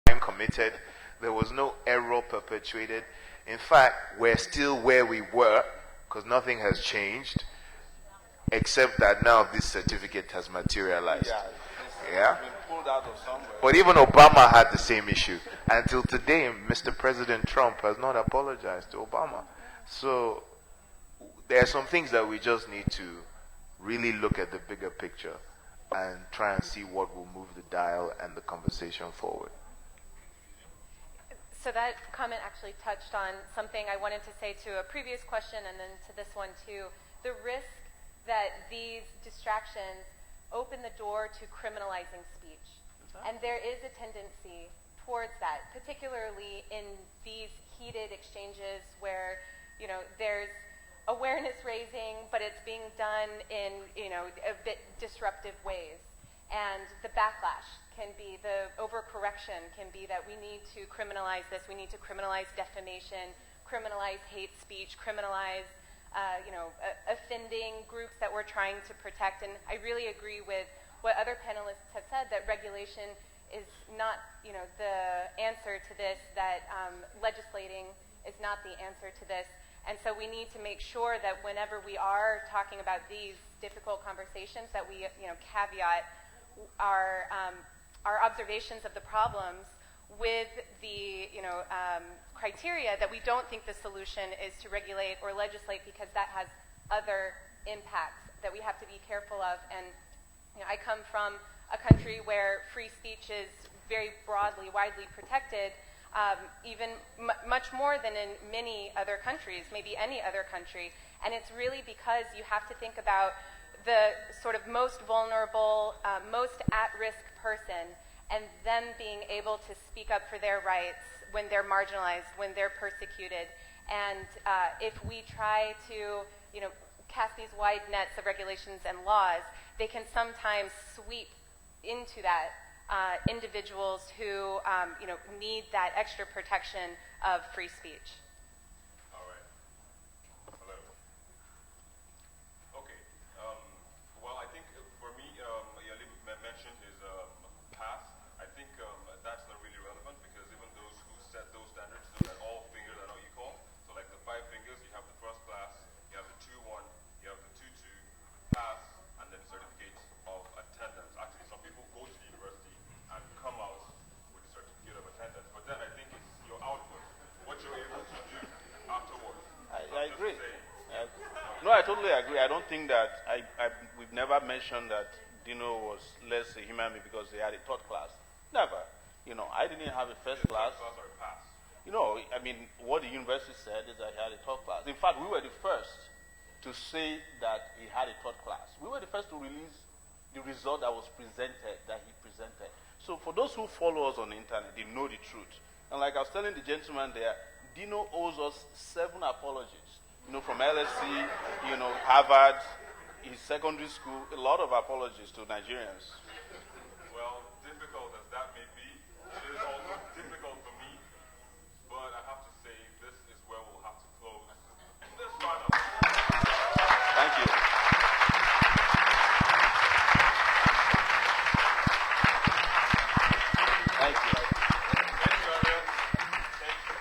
crime committed, there was no error perpetuated. In fact, we're still where we were, because nothing has changed, except that now this certificate has materialized. Yeah? Out of somewhere. But even Obama had the same issue. Until today, Mr. President Trump has not apologized to Obama. So there are some things that we just need to really look at the bigger picture and try and see what will move the dial and the conversation forward. So that comment actually touched on something I wanted to say to a previous question and then to this one too. The risk that these distractions open the door to criminalizing speech. And there is a tendency towards that, particularly in these heated exchanges where, you know, there's awareness raising, but it's being done in, you know, a bit disruptive ways. And the backlash can be, the overcorrection can be that we need to criminalize this, we need to criminalize defamation, criminalize hate speech, criminalize offending groups that we're trying to protect. And I really agree with what other panelists have said, that regulation is not, you know, the answer to this, that legislating is not the answer to this. And so we need to make sure that whenever we are talking about these difficult conversations, that we, you know, caveat our observations of the problems with the, you know, criteria that we don't think the solution is to regulate or legislate, because that has other impacts that we have to be careful of. And you know, I come from a country where free speech is very broadly, widely protected, even much more than in many other countries, maybe any other country. And it's really because you have to think about the sort of most vulnerable, most at-risk person, and them being able to speak up for their rights when they're marginalized, when they're persecuted. And if we try to, you know, cast these wide nets of regulations and laws, they can sometimes sweep into that individuals who, you know, need that extra protection of free speech. All right. Hello. Okay. Well, I think for me, Yali mentioned his path. I think that's not really relevant, because even those who set those standards know that all fingers are not equal. So like the 5 fingers, you have the first class, you have the 2-1, you have the 2-2, pass, and then certificate of attendance. Actually, some people go to the university and come out with a certificate of attendance, but then I think it's your output, what you're able to do afterwards. I agree. No, I totally agree. I don't think that we've never mentioned that Dino was less a human being because he had a third class. Never. You know, I didn't have a first class. First class or a pass? I mean, what the university said is that he had a third class. In fact, we were the first to say that he had a third class. We were the first to release the result that was presented, that he presented. So for those who follow us on the internet, they know the truth. And like I was telling the gentleman there, Dino owes us 7 apologies. From LSC, Harvard, his secondary school, a lot of apologies to Nigerians. Well, difficult as that may be, it is also difficult for me, but I have to say this is where we'll have to close this round. Thank you. Thank you. Thank you, Ariel. Thank you.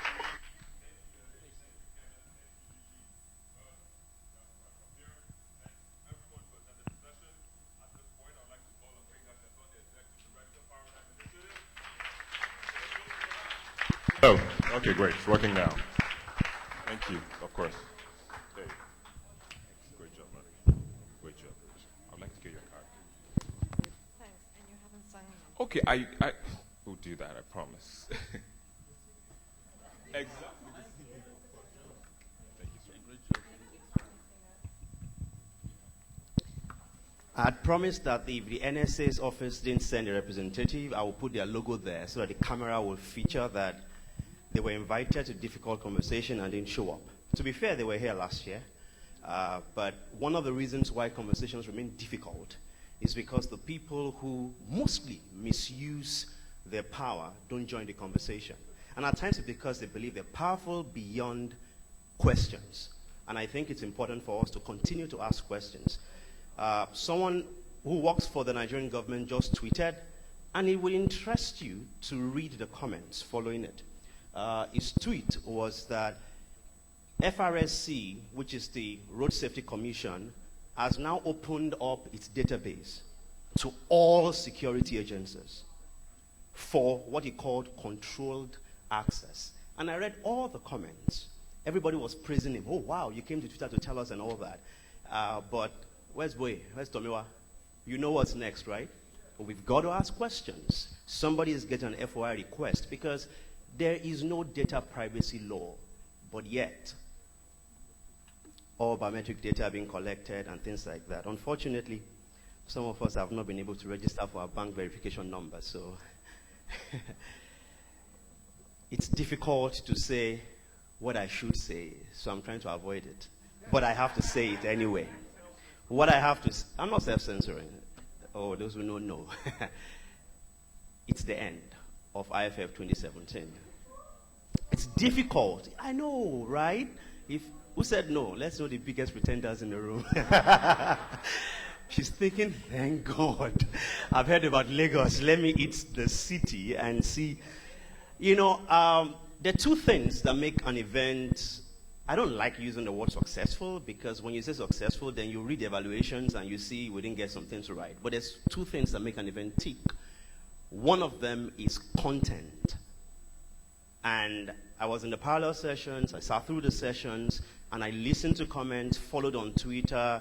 Everyone who attended the session. At this point, I'd like to call on Peter Sheson, the Executive Director of Paradise Initiative. Oh, okay, great. It's working now. Thank you, of course. There you go. Great job, man. Great job. I'd like to get your card. Thanks, and you haven't sung yet. Okay, I will do that, I promise. Exactly. Thank you, sir. I'd promised that if the NSA's office didn't send a representative, I will put their logo there so that the camera will feature that they were invited to difficult conversation and didn't show up. To be fair, they were here last year. But one of the reasons why conversations remain difficult is because the people who mostly misuse their power don't join the conversation. And at times it's because they believe they're powerful beyond questions. And I think it's important for us to continue to ask questions. Someone who works for the Nigerian government just tweeted, and it will interest you to read the comments following it. His tweet was that FRSC, which is the Road Safety Commission, has now opened up its database to all security agencies for what he called controlled access. And I read all the comments. Everybody was praising him. Oh, wow, you came to Twitter to tell us and all that. But where's Boy? Where's Tomiwa? You know what's next, right? We've got to ask questions. Somebody is getting an FOI request because there is no data privacy law, but yet all biometric data being collected and things like that. Unfortunately, some of us have not been able to register for our bank verification number, so it's difficult to say what I should say, so I'm trying to avoid it. But I have to say it anyway. What I have to I'm not self-censoring. Oh, those who don't know. It's the end of IFF 2017. It's difficult. I know, right? Who said no? Let's know the biggest pretenders in the room. She's thinking, thank God. I've heard about Lagos. Let me eat the city and see. There are 2 things that make an event. I don't like using the word successful because when you say successful, then you read the evaluations and you see we didn't get some things right. But there's 2 things that make an event tick. One of them is content. And I was in the parallel sessions, I sat through the sessions, and I listened to comments, followed on Twitter,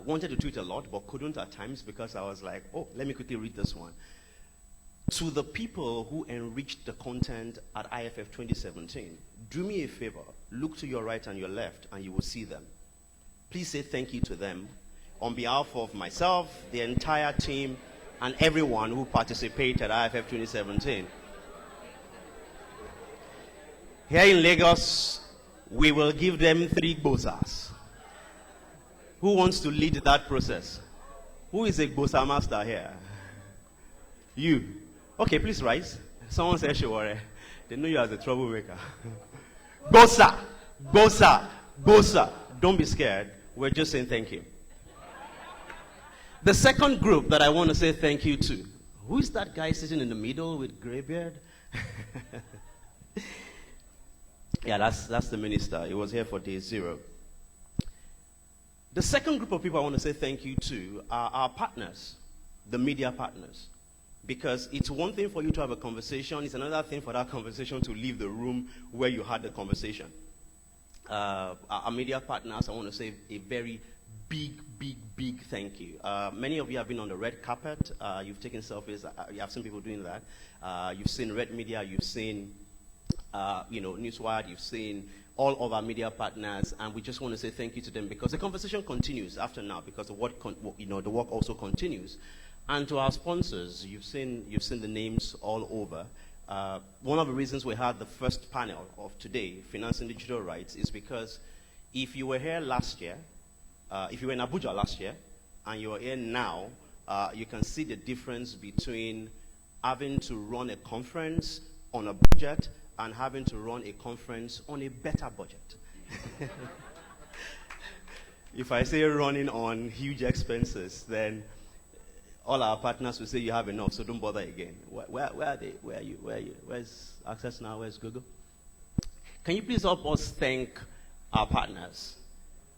wanted to tweet a lot, but couldn't at times because I was like, oh, let me quickly read this one. To the people who enriched the content at IFF 2017, do me a favor, look to your right and your left, and you will see them. Please say thank you to them on behalf of myself, the entire team, and everyone who participated at IFF 2017. Here in Lagos, we will give them 3 bosas. Who wants to lead that process? Who is a bosa master here? You. Okay, please rise. Someone said Shewore. They know you as a troublemaker. Bosa! Bosa! Bosa! Don't be scared. We're just saying thank you. The second group that I want to say thank you to. Who is that guy sitting in the middle with gray beard? Yeah, that's the minister. He was here for day 0. The second group of people I want to say thank you to are our partners, the media partners. Because it's one thing for you to have a conversation, it's another thing for that conversation to leave the room where you had the conversation. Our media partners, I want to say a very big thank you. Many of you have been on the red carpet. You've taken selfies. You have seen people doing that. You've seen Red Media. You've seen Newswire, you've seen all of our media partners, and we just want to say thank you to them because the conversation continues after now because the work also continues. And to our sponsors, you've seen the names all over. One of the reasons we had the first panel of today, Financing Digital Rights, is because if you were here last year, if you were in Abuja last year, and you are here now, you can see the difference between having to run a conference on a budget and having to run a conference on a better budget. If I say running on huge expenses, then all our partners will say you have enough, so don't bother again. Where are they? Where are you? Where's Access Now? Where's Google? Can you please help us thank our partners?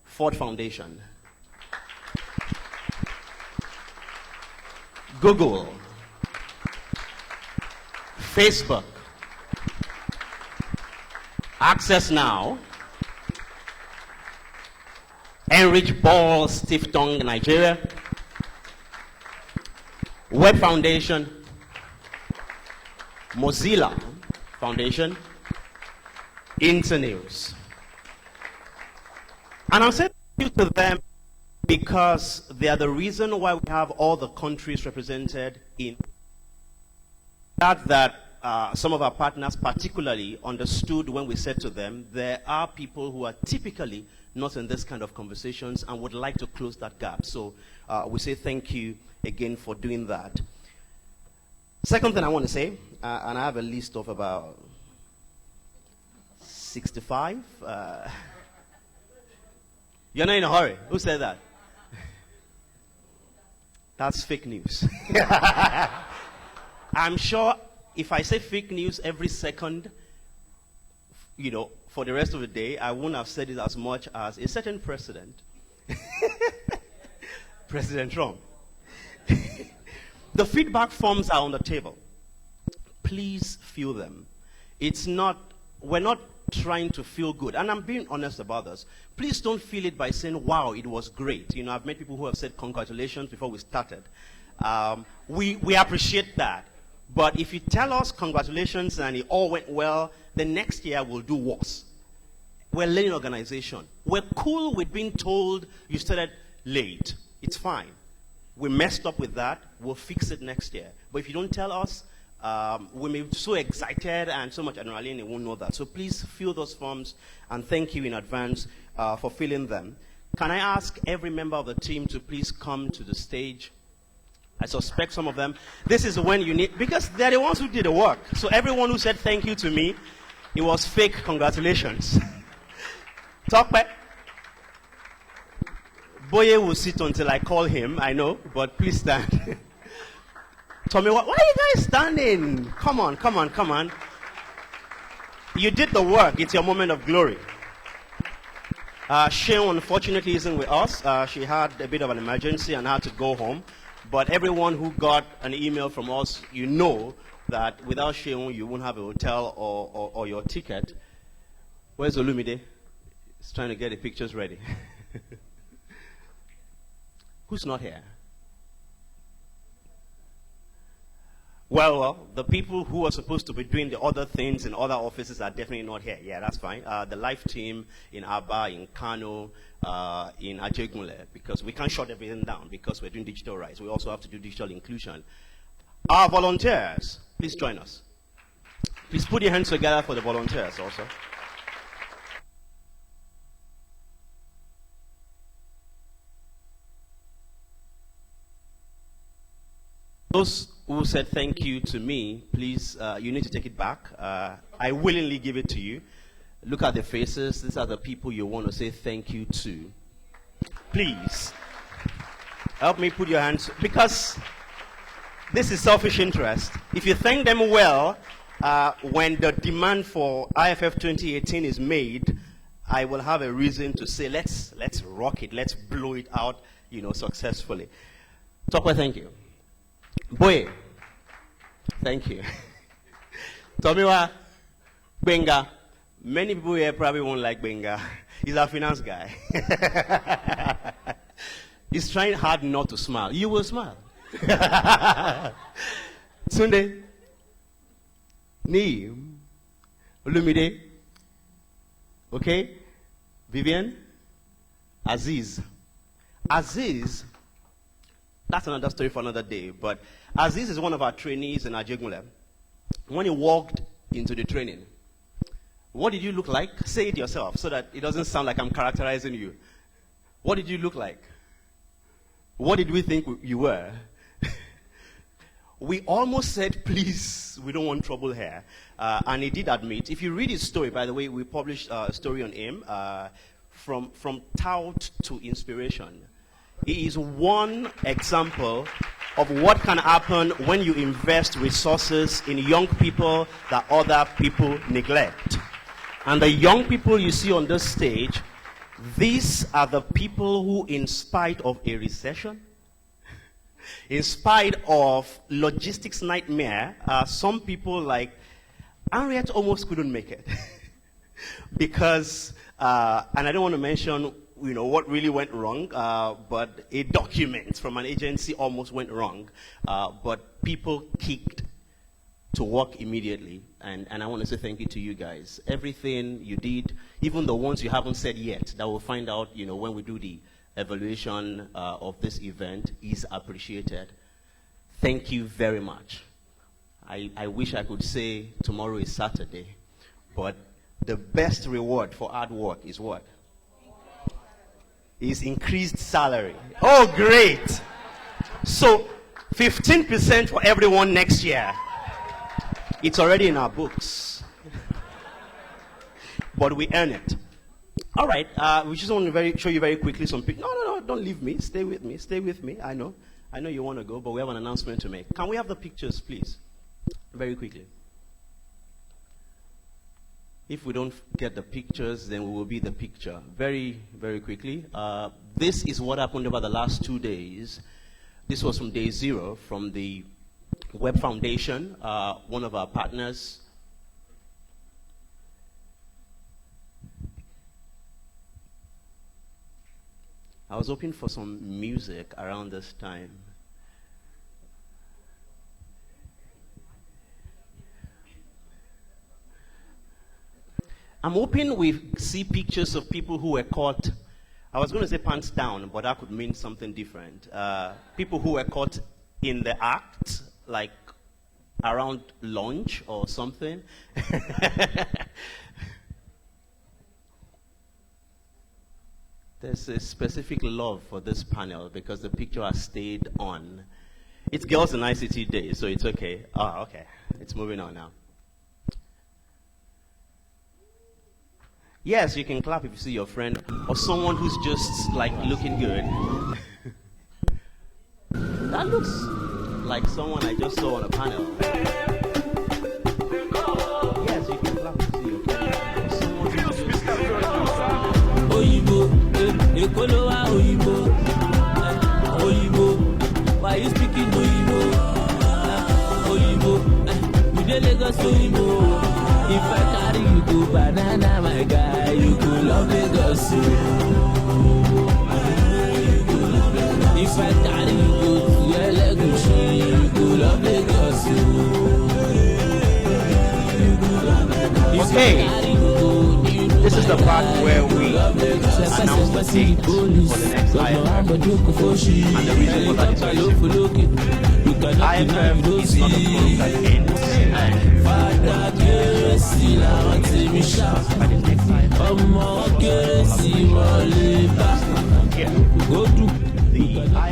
Ford Foundation, Google, Facebook, Access Now, Enrich Ball, Stiff Tongue, Nigeria, Web Foundation, Mozilla Foundation, Internews. And I'm saying thank you to them because they are the reason why we have all the countries represented in that some of our partners particularly understood when we said to them, there are people who are typically not in this kind of conversations and would like to close that gap. So we say thank you again for doing that. Second thing I want to say, and I have a list of about 65. You're not in a hurry. Who said that? That's fake news. I'm sure if I say fake news every second, for the rest of the day, I wouldn't have said it as much as a certain president, President Trump. The feedback forms are on the table. Please fill them. We're not trying to feel good. And I'm being honest about this. Please don't feel it by saying, wow, it was great. I've met people who have said congratulations before we started. We appreciate that. But if you tell us congratulations and it all went well, the next year we'll do worse. We're a learning organization. We're cool with being told you started late. It's fine. We messed up with that. We'll fix it next year. But if you don't tell us, we may be so excited and so much adrenaline, they won't know that. So please fill those forms, and thank you in advance for filling them. Can I ask every member of the team to please come to the stage? I suspect some of them. This is when you need, because they're the ones who did the work. So everyone who said thank you to me, it was fake congratulations. Talk back. Boye will sit until I call him, I know, but please stand. Tommy, why are you guys standing? Come on. You did the work. It's your moment of glory. Sharon, unfortunately, isn't with us. She had a bit of an emergency and had to go home. But everyone who got an email from us, you know that without Sharon, you won't have a hotel or your ticket. Where's Olumide? He's trying to get the pictures ready. Who's not here? Well, the people who are supposed to be doing the other things in other offices are definitely not here. Yeah, that's fine. The live team in Aba, in Kano, in Ajegunle, because we can't shut everything down because we're doing digital rights. We also have to do digital inclusion. Our volunteers, please join us. Please put your hands together for the volunteers also. Those who said thank you to me, please, you need to take it back. I willingly give it to you. Look at the faces. These are the people you want to say thank you to. Please, help me put your hands, because this is selfish interest. If you thank them well, when the demand for IFF 2018 is made, I will have a reason to say, let's rock it, let's blow it out, successfully. Tokwe, thank you. Boy, thank you. Tomiwa, Benga. Many people here probably won't like Benga. He's a finance guy. He's trying hard not to smile. You will smile. Sunday, Neem, Olumide. Okay? Vivian? Aziz. Aziz, that's another story for another day, but Aziz is one of our trainees in Ajegunle. When he walked into the training, what did you look like? Say it yourself so that it doesn't sound like I'm characterizing you. What did you look like? What did we think you were? We almost said, please, we don't want trouble here. And he did admit. If you read his story, by the way, we published a story on him, from tout to inspiration. He is one example of what can happen when you invest resources in young people that other people neglect. And the young people you see on this stage, these are the people who, in spite of a recession, in spite of logistics nightmare, some people like Henriette almost couldn't make it. Because, and I don't want to mention what really went wrong, but a document from an agency almost went wrong. But people kicked to work immediately, and I want to say thank you to you guys. Everything you did, even the ones you haven't said yet, that we'll find out when we do the evaluation of this event, is appreciated. Thank you very much. I wish I could say tomorrow is Saturday, but the best reward for hard work is what? Is increased salary. Oh, great! So 15% for everyone next year. It's already in our books. But we earn it. All right, we just want to show you very quickly some pictures. No, don't leave me. Stay with me. Stay with me. I know you want to go, but we have an announcement to make. Can we have the pictures, please? Very quickly. If we don't get the pictures, then we will be the picture. Very, very quickly. This is what happened over the last 2 days. This was from day 0 from the Web Foundation, one of our partners. I was hoping for some music around this time. I'm hoping we see pictures of people who were caught, I was going to say pants down, but that could mean something different. People who were caught in the act, like around lunch or something. There's a specific love for this panel because the picture has stayed on. It's Girls in ICT Day, so it's okay. Oh, okay. It's moving on now. Yes, you can clap if you see your friend or someone who's just like looking good. That looks like someone I just saw on a panel. Yes, you can clap if you see your friend or someone who's just Ekolowa Oyibo, Oyibo, why you speaking Oyibo? Oyibo, you dey Lagos Oyibo. If I carry you to banana, my guy, you go love Lagos. If I carry you to Lagos, you go love Lagos. Okay. This is the part where we announce the date for the next IFF. And the reason for that is very simple. IFF is not a forum that ends. And by the next IFF, the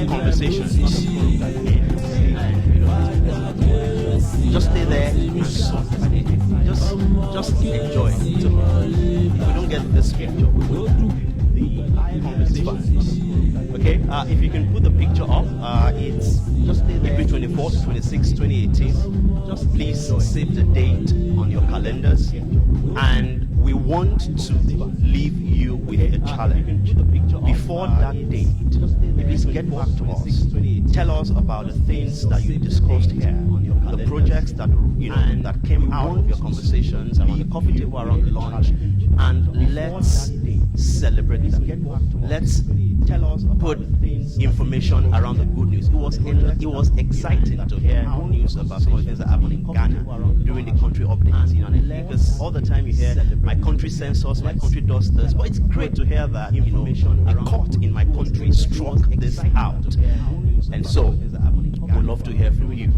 conversations. Just stay there and just enjoy. If we don't get this picture, we will do the conversation. Okay, if you can put the picture up, it's just April 24th, 26th, 2018. Just please save the date on your calendars, and we want to leave you with a challenge. Before that date, please get back to us. Tell us about the things that you discussed here, the projects that that came out of your conversations around the coffee table, around the lunch, and let's celebrate them. Let's put information around the good news. It was exciting to hear news about some of the things that happen in Ghana during the country updates. You know, and because all the time you hear my country censors, my country does this, but it's great to hear that a court in my country struck this out. And so, we'd love to hear from you.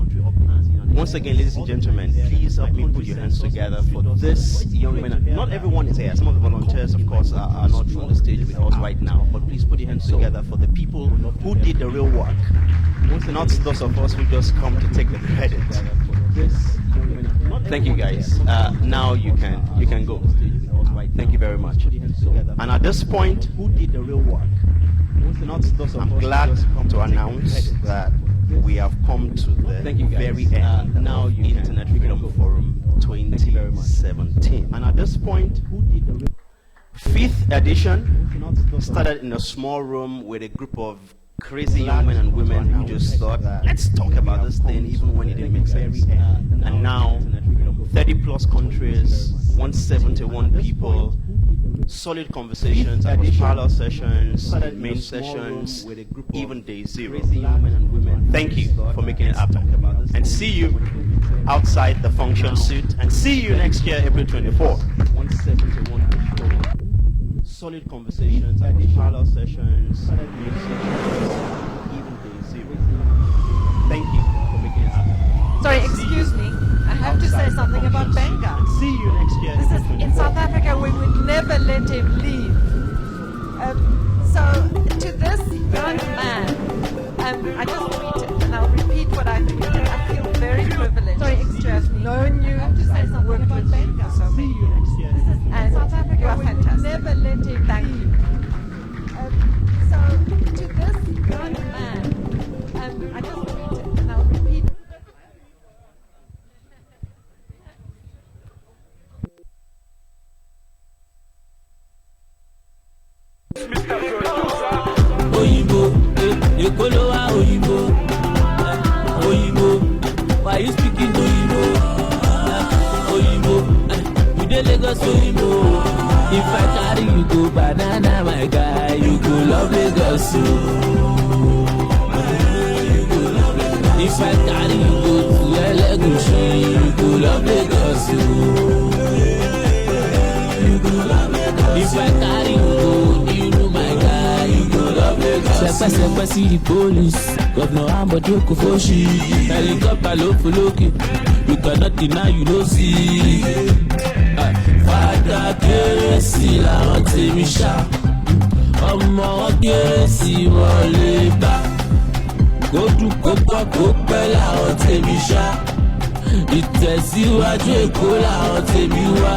Once again, ladies and gentlemen, please help me put your hands together for this young man. Not everyone is here. Some of the volunteers, of course, are not on the stage with us right now. But please put your hands together for the people who did the real work. Not those of us who just come to take the credit. Thank you, guys. Now you can go. Thank you very much. And at this point, who did the real work? I'm glad to announce that we have come to the very end now of Internet Freedom Forum 2017. And at this point, 5th edition started in a small room with a group of crazy young men and women who just thought, let's talk about this thing even when it didn't make sense. And now, 30 plus countries, 171 people, solid conversations, parallel sessions, main sessions, even day 0. Thank you for making it happen. And see you outside the function suit. And see you next year, April 24. Solid conversations, parallel sessions, main sessions, even day 0. Thank you for making it happen. Sorry, excuse me. I have to say something about Benga. See you next year. This is in South Africa. We would never let him leave. So to this young man, I just tweeted, and I'll repeat what I tweeted. I feel very privileged to have known you and worked with you for so many years. And South Africa, you are fantastic. Never let him. Thank you. So to this young man, I just tweeted, and I'll repeat. Oyinbo, Ekolowa Oyinbo, Oyinbo, why you speaking Oyinbo? Oyinbo, you dey Lagos Oyinbo. If I carry you go banana, my guy, you go love Lagos. If I carry you go to Elegushi, you go love Lagos. If I carry you go, you know my guy, you go love Lagos. Sepe see the police, Governor Ambodo Kofoshi, helicopter low for Loki, you cannot deny you don't see. Fada kérésì làwọn tèmi ṣá, ọmọ kérésì wọlé bá, kó dùn kó pọ̀ kó pẹ́ làwọn tèmi ṣá, ìtẹ̀síwájú Èkó làwọn tèmi wá.